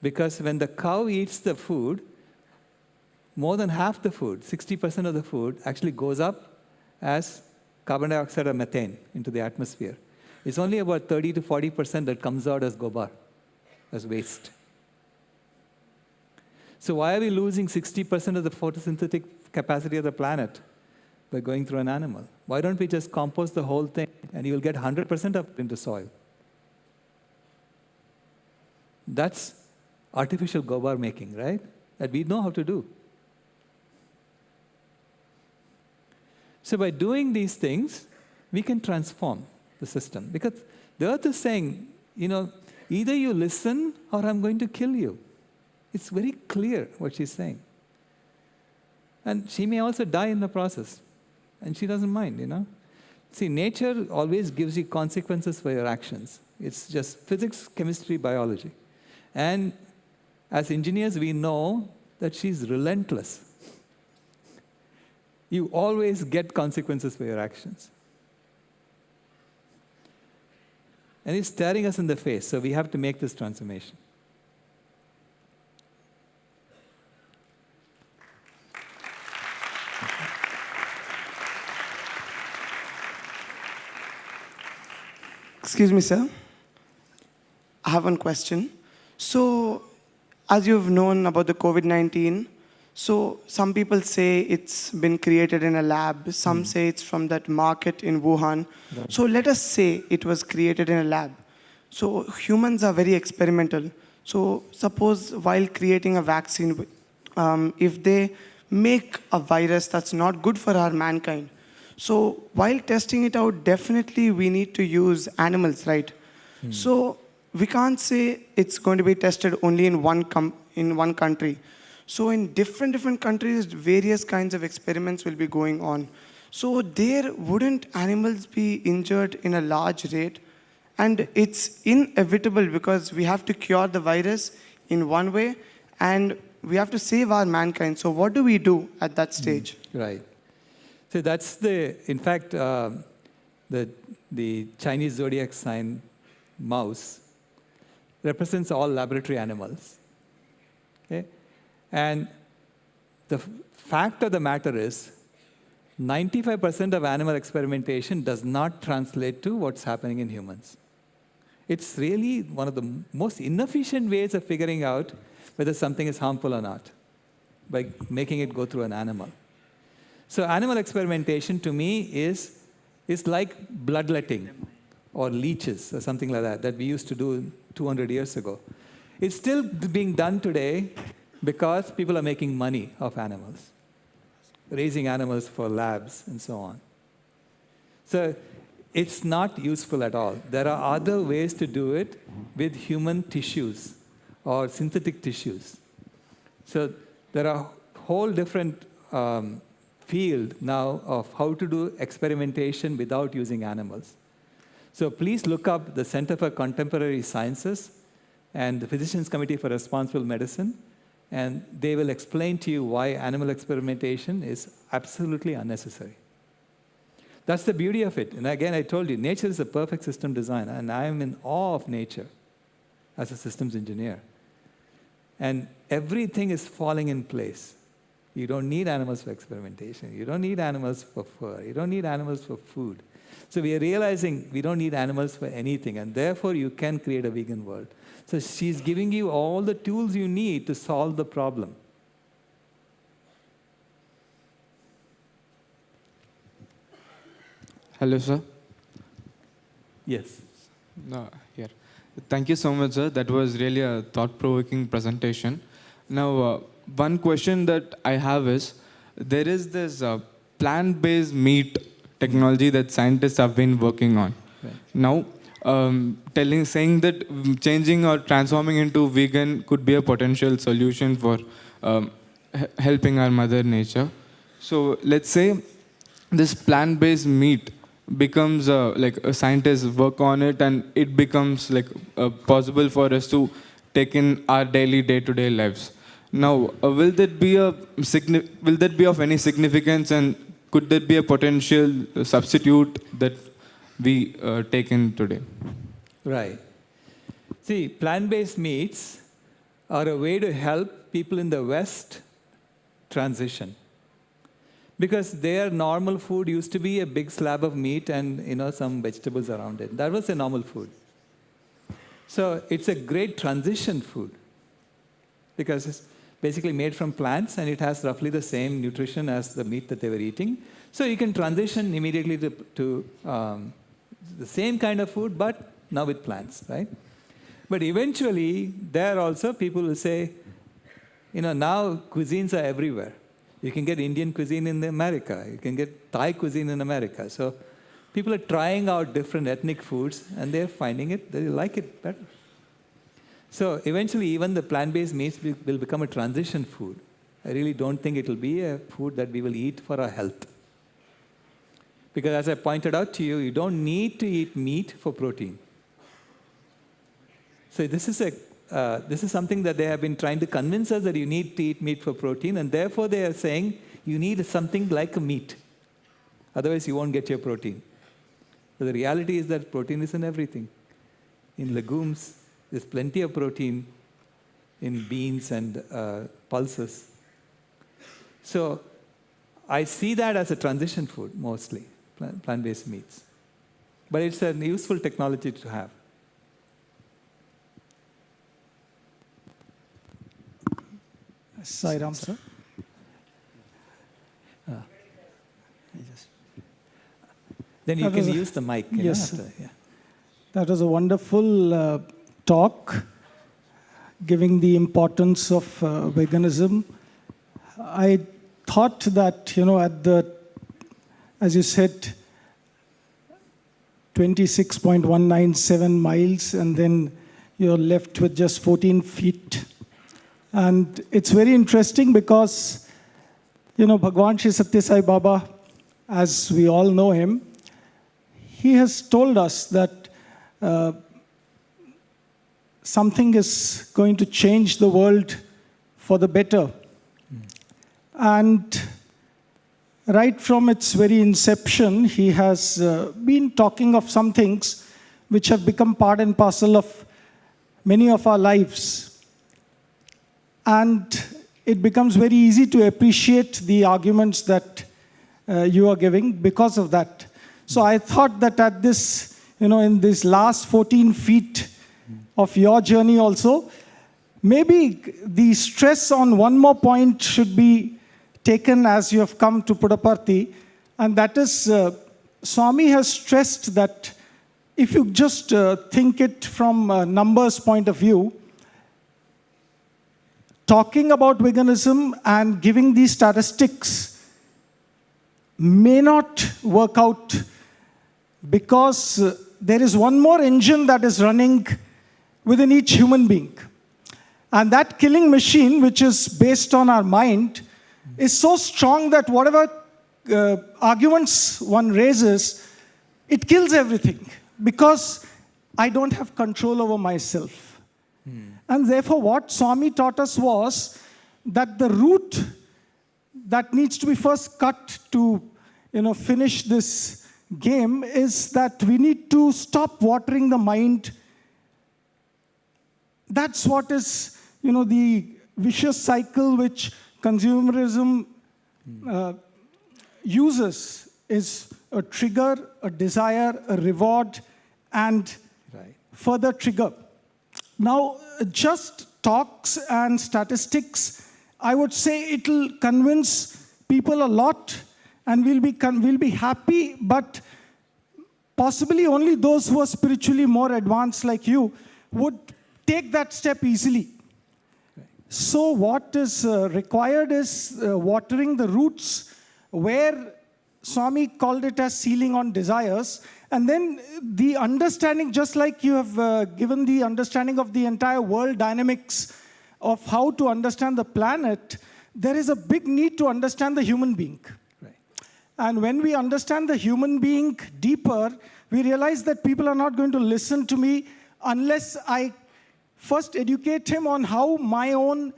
Because when the cow eats the food, more than half the food, 60% of the food, actually goes up as carbon dioxide or methane into the atmosphere. It's only about 30 to 40% that comes out as gobar, as waste. So why are we losing 60% of the photosynthetic capacity of the planet by going through an animal? Why don't we just compost the whole thing and you will get 100% of it into soil? That's artificial gobar making, right? That we know how to do. So by doing these things, we can transform the system. Because the earth is saying, either you listen or I'm going to kill you. It's very clear what she's saying. And she may also die in the process. And she doesn't mind, See, nature always gives you consequences for your actions. It's just physics, chemistry, biology. And as engineers, we know that she's relentless. You always get consequences for your actions. And it's staring us in the face, so we have to make this transformation. Excuse me, sir. I have one question. So, as you've known about the COVID-19, so some people say it's been created in a lab. Some say it's from that market in Wuhan. Right. So let us say it was created in a lab. So humans are very experimental. So suppose while creating a vaccine, if they make a virus that's not good for our mankind, so while testing it out, definitely we need to use animals, right? So we can't say it's going to be tested only in one country. So in different countries, various kinds of experiments will be going on. So there wouldn't animals be injured in a large rate? And it's inevitable because we have to cure the virus in one way and we have to save our mankind. So what do we do at that stage? Right. So that's in fact, the Chinese zodiac sign mouse represents all laboratory animals. Okay? And the fact of the matter is, 95% of animal experimentation does not translate to what's happening in humans. It's really one of the most inefficient ways of figuring out whether something is harmful or not, by making it go through an animal. So animal experimentation to me is like bloodletting or leeches or something like that we used to do 200 years ago. It's still being done today because people are making money off animals, raising animals for labs and so on. So it's not useful at all. There are other ways to do it with human tissues or synthetic tissues. So there are whole different field now of how to do experimentation without using animals. So please look up the Center for Contemporary Sciences and the Physicians Committee for Responsible Medicine, and they will explain to you why animal experimentation is absolutely unnecessary. That's the beauty of it. And again, I told you, nature is a perfect system designer, and I am in awe of nature as a systems engineer. And everything is falling in place. You don't need animals for experimentation. You don't need animals for fur. You don't need animals for food. So we are realizing we don't need animals for anything, and therefore you can create a vegan world. So she's giving you all the tools you need to solve the problem. Hello, sir. Yes. No, here. Thank you so much, sir. That was really a thought-provoking presentation. Now, one question that I have is, there is this plant-based meat technology that scientists have been working on. Right. Now, saying that changing or transforming into vegan could be a potential solution for helping our mother nature. So let's say this plant-based meat becomes like a scientist work on it, and it becomes like possible for us to take in our daily day-to-day lives. Now, will that be of any significance, and could that be a potential substitute that we take in today? Right. See, plant-based meats are a way to help people in the West transition. Because their normal food used to be a big slab of meat and some vegetables around it. That was a normal food. So it's a great transition food because it's basically made from plants and it has roughly the same nutrition as the meat that they were eating. So you can transition immediately to the same kind of food, but now with plants, right? But eventually, there also people will say, now cuisines are everywhere. You can get Indian cuisine in America. You can get Thai cuisine in America. So people are trying out different ethnic foods, and they're finding they like it better. So eventually, even the plant-based meats will become a transition food. I really don't think it will be a food that we will eat for our health. Because as I pointed out to you, you don't need to eat meat for protein. So this is something that they have been trying to convince us that you need to eat meat for protein, and therefore they are saying you need something like a meat. Otherwise, you won't get your protein. But the reality is that protein is in everything. In legumes, there's plenty of protein in beans and pulses. So I see that as a transition food, mostly, plant-based meats. But it's a useful technology to have. Sai Ram, sir. Then you can use the mic. Yes. Yeah. That was a wonderful talk, giving the importance of veganism. I thought that, as you said, 26.197 miles, and then you're left with just 14 feet. And it's very interesting because, Bhagwan Sri Satya Sai Baba, as we all know him, he has told us that something is going to change the world for the better. And right from its very inception, he has been talking of some things which have become part and parcel of many of our lives. And it becomes very easy to appreciate the arguments that you are giving because of that. So I thought that at this, in these last 14 feet of your journey also, maybe the stress on one more point should be taken as you have come to Puttaparthi, and that is, Swami has stressed that if you just think it from a numbers point of view, talking about veganism and giving these statistics may not work out because there is one more engine that is running within each human being. And that killing machine, which is based on our mind, is so strong that whatever arguments one raises, it kills everything because I don't have control over myself. And therefore, what Swami taught us was that the root that needs to be first cut to finish this game is that we need to stop watering the mind. That's what is, the vicious cycle which consumerism uses is a trigger, a desire, a reward, and further trigger. Now, just talks and statistics, I would say it will convince people a lot, and we'll be happy, but possibly only those who are spiritually more advanced like you would take that step easily. So what is required is watering the roots where Swami called it as sealing on desires. And then the understanding, just like you have given the understanding of the entire world dynamics of how to understand the planet, there is a big need to understand the human being. Right. And when we understand the human being deeper, we realize that people are not going to listen to me unless I first educate him on how my own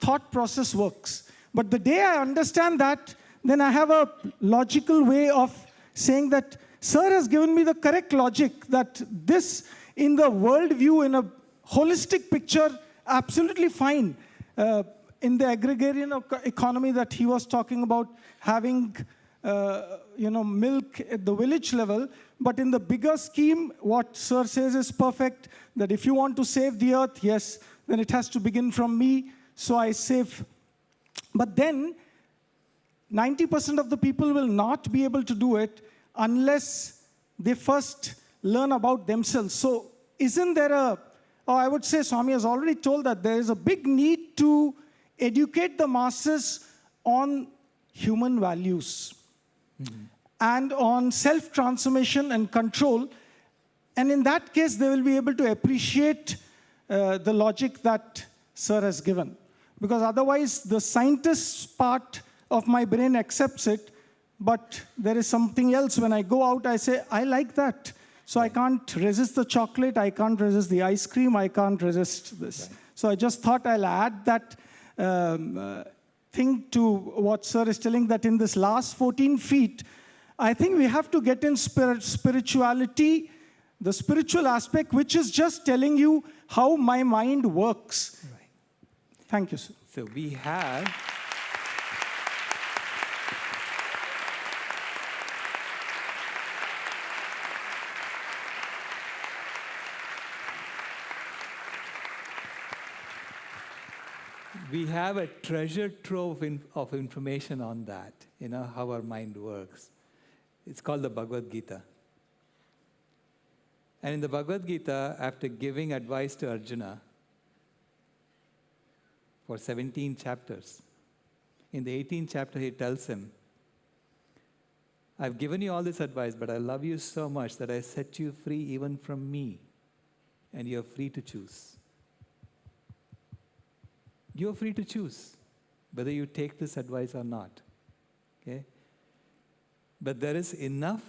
thought process works. But the day I understand that, then I have a logical way of saying that Sir has given me the correct logic, that this in the world view, in a holistic picture, absolutely fine. In the agrarian economy that he was talking about, having milk at the village level, but in the bigger scheme, what Sir says is perfect, that if you want to save the earth, yes, then it has to begin from me, so I save. But then, 90% of the people will not be able to do it unless they first learn about themselves. So isn't there I would say Swami has already told that there is a big need to educate the masses on human values and on self-transformation and control. And in that case, they will be able to appreciate the logic that Sir has given. Because otherwise, the scientist's part of my brain accepts it, but there is something else. When I go out, I say, I like that. So I can't resist the chocolate, I can't resist the ice cream, I can't resist this. Right. So I just thought I'll add that thing to what Sir is telling, that in this last 14 feet, I think we have to get in spirituality, the spiritual aspect, which is just telling you how my mind works. Right. Thank you, sir. So we have... We have a treasure trove of information on that, how our mind works. It's called the Bhagavad Gita. And in the Bhagavad Gita, after giving advice to Arjuna for 17 chapters, in the 18th chapter, he tells him, I've given you all this advice, but I love you so much that I set you free even from me, and you're free to choose. you're free to choose whether you take this advice or not. Okay? But there is enough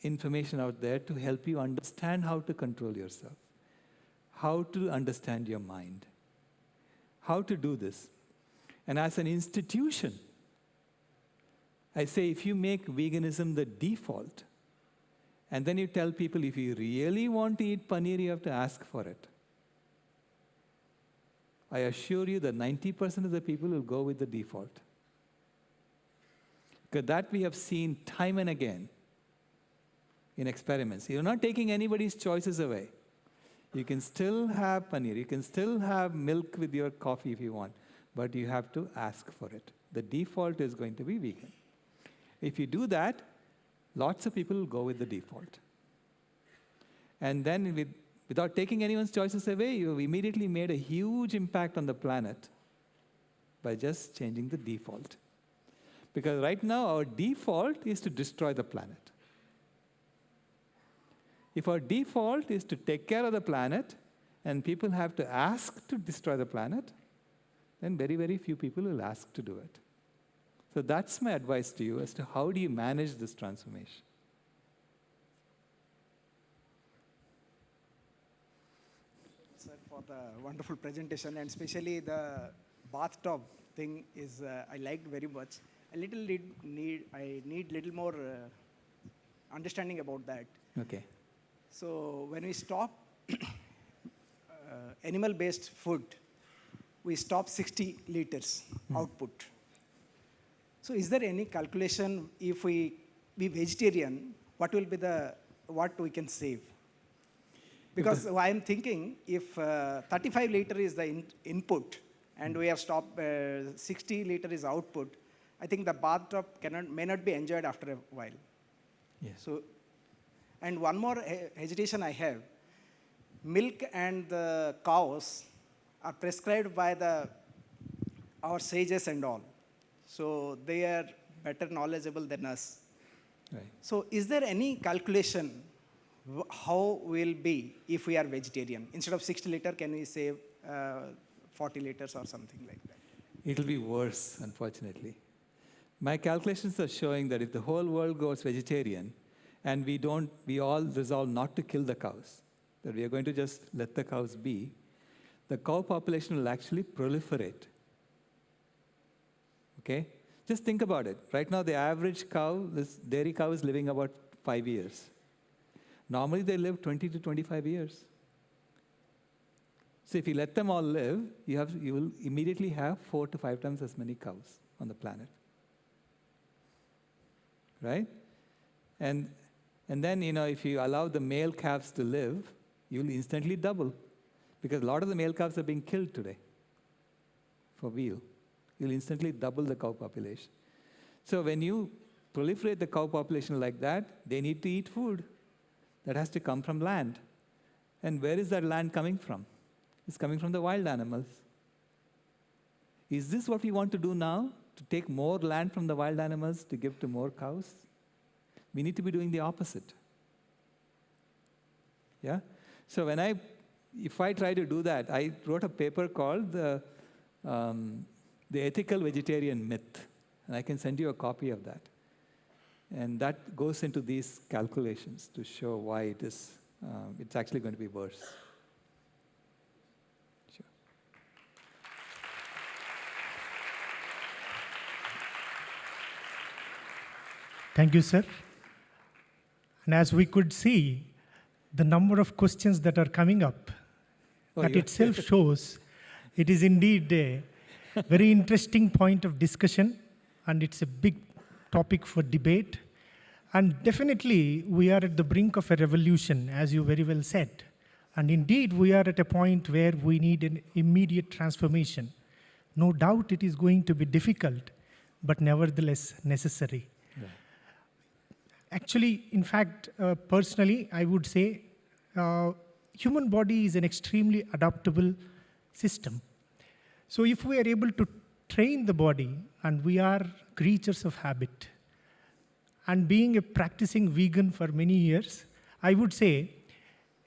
information out there to help you understand how to control yourself, how to understand your mind, how to do this. And as an institution, I say if you make veganism the default, and then you tell people if you really want to eat paneer, you have to ask for it. I assure you that 90% of the people will go with the default. Because that we have seen time and again in experiments. You're not taking anybody's choices away. You can still have paneer, you can still have milk with your coffee if you want, but you have to ask for it. The default is going to be vegan. If you do that, lots of people will go with the default. And then without taking anyone's choices away, you've immediately made a huge impact on the planet by just changing the default. Because right now, our default is to destroy the planet. If our default is to take care of the planet, and people have to ask to destroy the planet, then very, very few people will ask to do it. So that's my advice to you as to how do you manage this transformation. Sir, for the wonderful presentation, and especially the bathtub thing is I liked very much. I need little more understanding about that. Okay. So when we stop animal-based food, we stop 60 liters output. So is there any calculation if we be vegetarian, what will be what we can save? Because I am thinking if 35 liter is the input and we have stopped 60 liter is output, I think the bathtub may not be enjoyed after a while. Yes. So, and one more hesitation I have, milk and the cows are prescribed by our sages and all. So they are better knowledgeable than us. Right. So is there any calculation how we'll be if we are vegetarian? Instead of 60 liter, can we save 40 liters or something like that? It'll be worse, unfortunately. My calculations are showing that if the whole world goes vegetarian and we all resolve not to kill the cows, that we are going to just let the cows be, the cow population will actually proliferate. Okay? Just think about it. Right now, the average cow, this dairy cow, is living about 5 years. Normally, they live 20 to 25 years. So if you let them all live, you will immediately have 4 to 5 times as many cows on the planet. Right? And then, if you allow the male calves to live, you'll instantly double. Because a lot of the male calves are being killed today for veal. You'll instantly double the cow population. So when you proliferate the cow population like that, they need to eat food. That has to come from land. And where is that land coming from? It's coming from the wild animals. Is this what we want to do now? To take more land from the wild animals to give to more cows? We need to be doing the opposite. Yeah? So if I try to do that, I wrote a paper called the Ethical Vegetarian Myth. And I can send you a copy of that. And that goes into these calculations to show why it's actually going to be worse. Sure. Thank you, sir. And as we could see, the number of questions that are coming up, that itself shows it is indeed a very interesting point of discussion, and it's a big topic for debate. And definitely, we are at the brink of a revolution, as you very well said. And indeed, we are at a point where we need an immediate transformation. No doubt it is going to be difficult, but nevertheless necessary. Yeah. Actually, in fact, personally, I would say human body is an extremely adaptable system. So if we are able to train the body, and we are creatures of habit, and being a practicing vegan for many years, I would say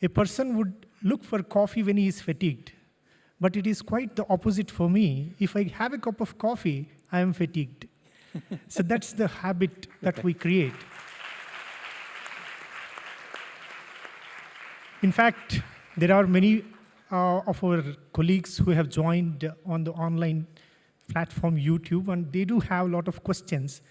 a person would look for coffee when he is fatigued, But it is quite the opposite for me. If I have a cup of coffee, I am fatigued. So that's the habit that we create. In fact, there are many of our colleagues who have joined on the online platform YouTube, and they do have a lot of questions.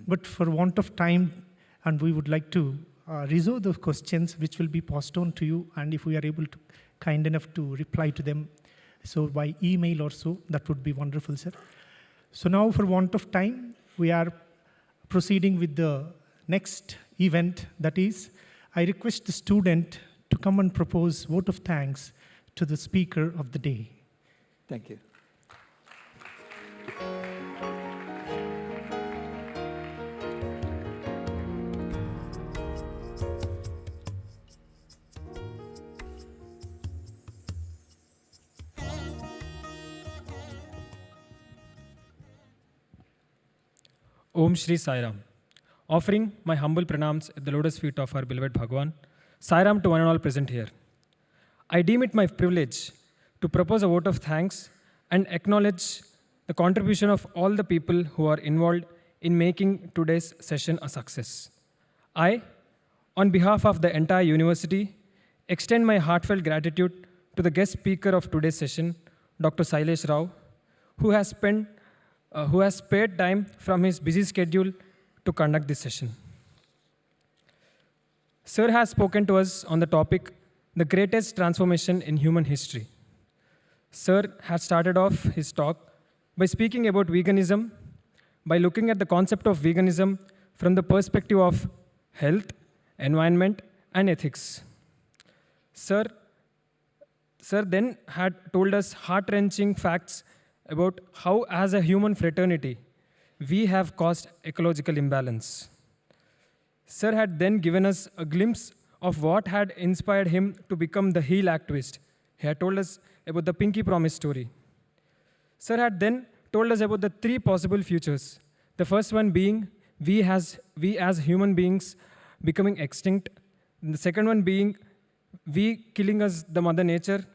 But for want of time, and we would like to reserve those questions, which will be passed on to you, and if we are able to, kind enough to reply to them, so by email or so, that would be wonderful, sir. So now, for want of time, we are proceeding with the next event. That is, I request the student to come and propose vote of thanks to the speaker of the day. Thank you. Om Shri Sai Ram. Offering my humble pranams at the lotus feet of our beloved Bhagwan, Sai Ram to one and all present here. I deem it my privilege to propose a vote of thanks and acknowledge the contribution of all the people who are involved in making today's session a success. I, on behalf of the entire university, extend my heartfelt gratitude to the guest speaker of today's session, Dr. Sailesh Rao, who has spared time from his busy schedule to conduct this session. Sir has spoken to us on the topic, the greatest transformation in human history. Sir has started off his talk by speaking about veganism, by looking at the concept of veganism from the perspective of health, environment, and ethics. Sir then had told us heart-wrenching facts about how, as a human fraternity, we have caused ecological imbalance. Sir had then given us a glimpse of what had inspired him to become the heel activist. He had told us about the Pinky Promise story. Sir had then told us about the three possible futures. The first one being we as human beings becoming extinct. And the second one being we killing us, the Mother Nature.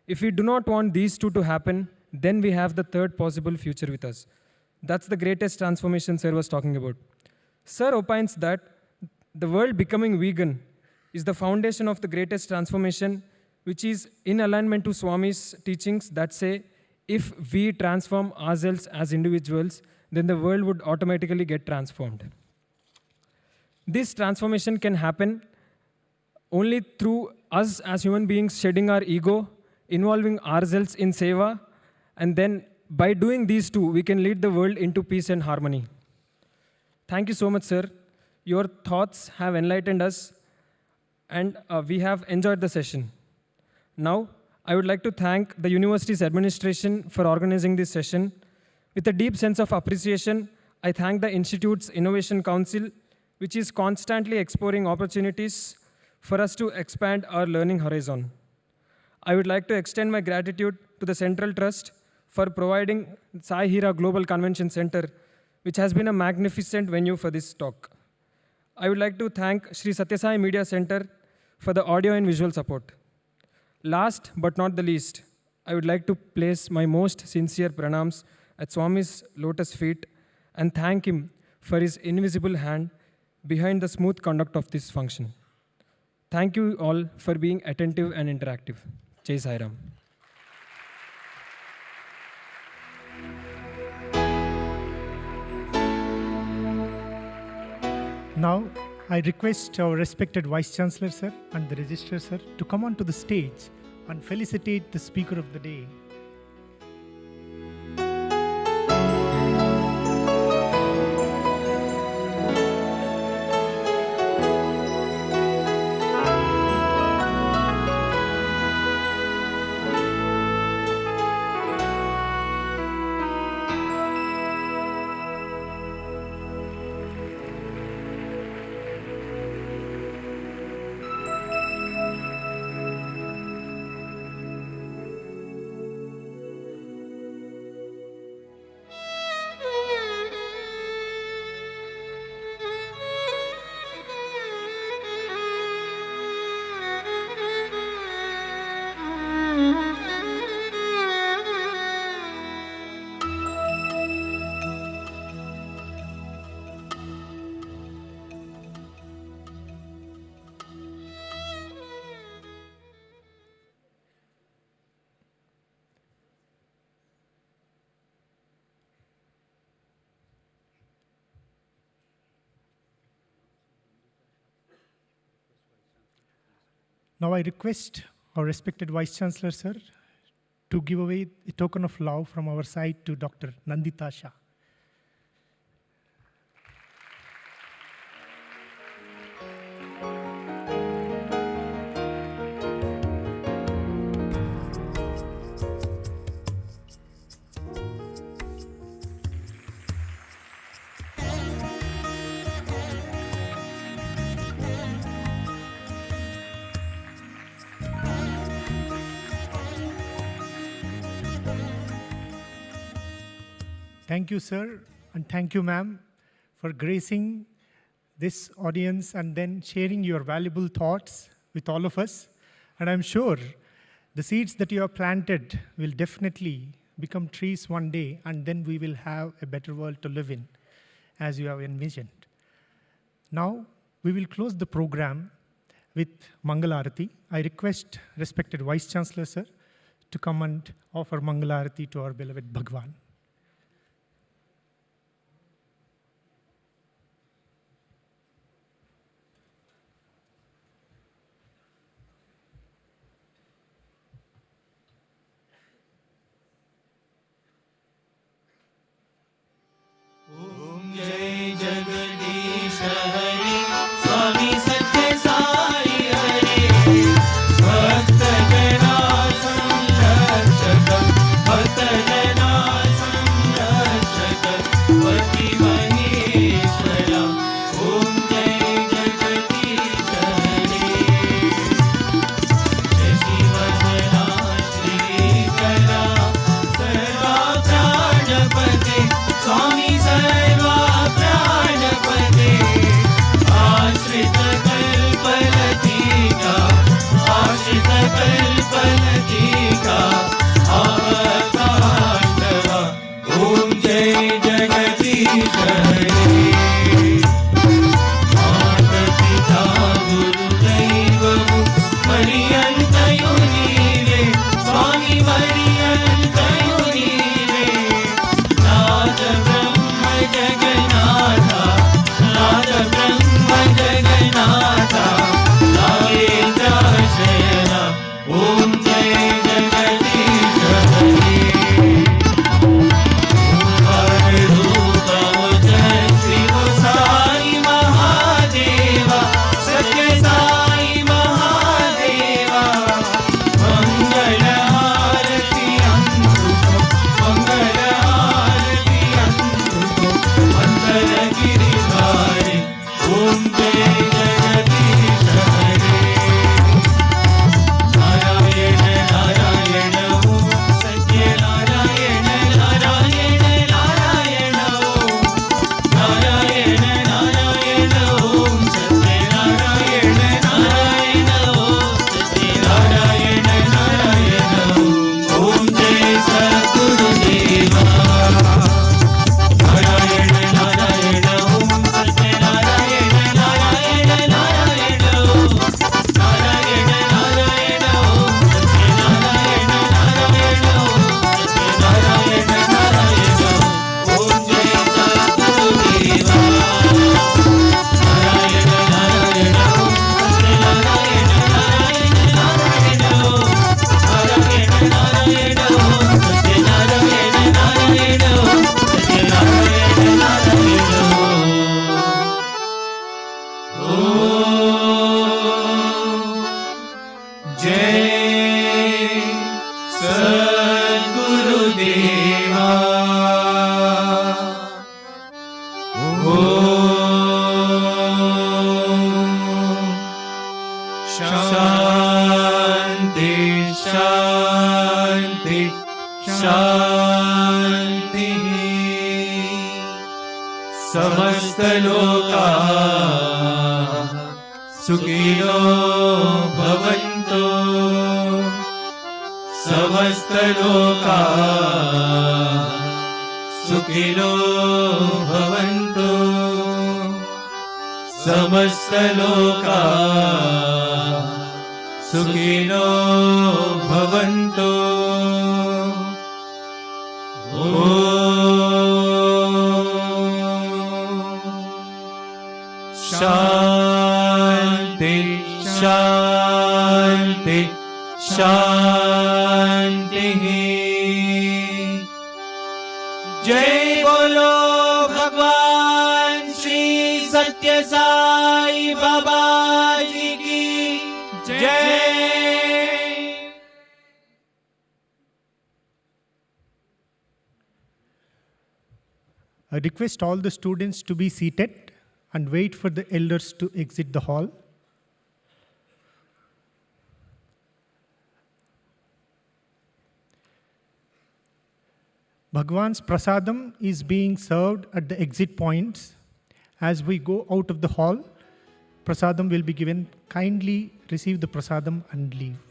If we do not want these two to happen, then we have the third possible future with us. That's the greatest transformation Sir was talking about. Sir opines that the world becoming vegan is the foundation of the greatest transformation, which is in alignment to Swami's teachings that say, if we transform ourselves as individuals, then the world would automatically get transformed. This transformation can happen only through us as human beings shedding our ego, involving ourselves in seva, and then by doing these two, we can lead the world into peace and harmony. Thank you so much, sir. Your thoughts have enlightened us, and we have enjoyed the session. Now, I would like to thank the university's administration for organizing this session. With a deep sense of appreciation, I thank the Institute's Innovation Council, which is constantly exploring opportunities for us to expand our learning horizon. I would like to extend my gratitude to the Central Trust for providing Sai Hira Global Convention Center, which has been a magnificent venue for this talk. I would like to thank Sri Satya Sai Media Center for the audio and visual support. Last but not the least, I would like to place my most sincere pranams at Swami's lotus feet and thank him for his invisible hand behind the smooth conduct of this function. Thank you all for being attentive and interactive. Jai Sai Ram. Now, I request our respected Vice Chancellor, sir, and the Registrar, sir, to come onto the stage and felicitate the speaker of the day. Now I request our respected Vice Chancellor, sir, to give away a token of love from our side to Dr. Nandita Shah. Thank you, sir, and thank you, ma'am, for gracing this audience and then sharing your valuable thoughts with all of us. And I'm sure the seeds that you have planted will definitely become trees one day, and then we will have a better world to live in, as you have envisioned. Now, we will close the program with Mangalarati. I request respected Vice Chancellor, sir, to come and offer Mangalarati to our beloved Bhagwan. जय जगदीश हरे स्वामी सत्य साई हरे भक्त जना संरक्षक भक्त जना संरक्षक पति महेश्वरा ओम जय जगदीश हरे शशिवदना श्रीकरा सर्वा प्राणपते स्वामी सर्वा प्राणपते आश्रित कल्पलतिका आश्रित कल्पलतिका आवतांडवा ओम जय जगदीश हरे माता पिता गुरुदैवमु पर्यन्तयो नीवे स्वामी पर्यन्तयो नीवे नाथ ब्रह्म जगन्नाथा नाथ ब्रह्म जगन्नाथा नागेन्द्र शयना ओम जय जगदीश हरे ओंकार रूप ओजस्वी वो साई महादेवा सत्य साई महादेवा मंगल आरती अंतुको मंगल आरती अंतुको मंगल गिरिधारी ओम जय जगदीश हरे नारायण नारायण ओम सत्य नारायण नारायण नारायण ओम नारायण नारायण ओम सत्य नारायण नारायण ओम सत्य नारायण नारायण ओम जय सद्गुरुदेवा नारायण नारायण ओम सत्य नारायण नारायण नारायण ओम नारायण नारायण ओम सत्य नारायण नारायण ओम सत्य नारायण नारायण ओम जय सद्गुरुदेवा नारायण नारायण ओम सत्य नारायण नारायण नारायण ओम नारायण नारायण ओम सत्य नारायण नारायण ओम सत्य नारायण नारायण ओम जय सद्गुरुदेवा ओम शांति शांति शांति समस्त लोका सुखिनो भवन्तु समस्त लोका सुखिनो भवन्तु समस्त लोका सुखिनो भवन्तु शांति शांति शान्ति शान्तिः। जय बोलो भगवान श्री सत्य साई बाबा जी की जय। I request all the students to be seated and wait for the elders to exit the hall. Bhagwan's prasadam is being served at the exit points. As we go out of the hall, prasadam will be given. Kindly receive the prasadam and leave.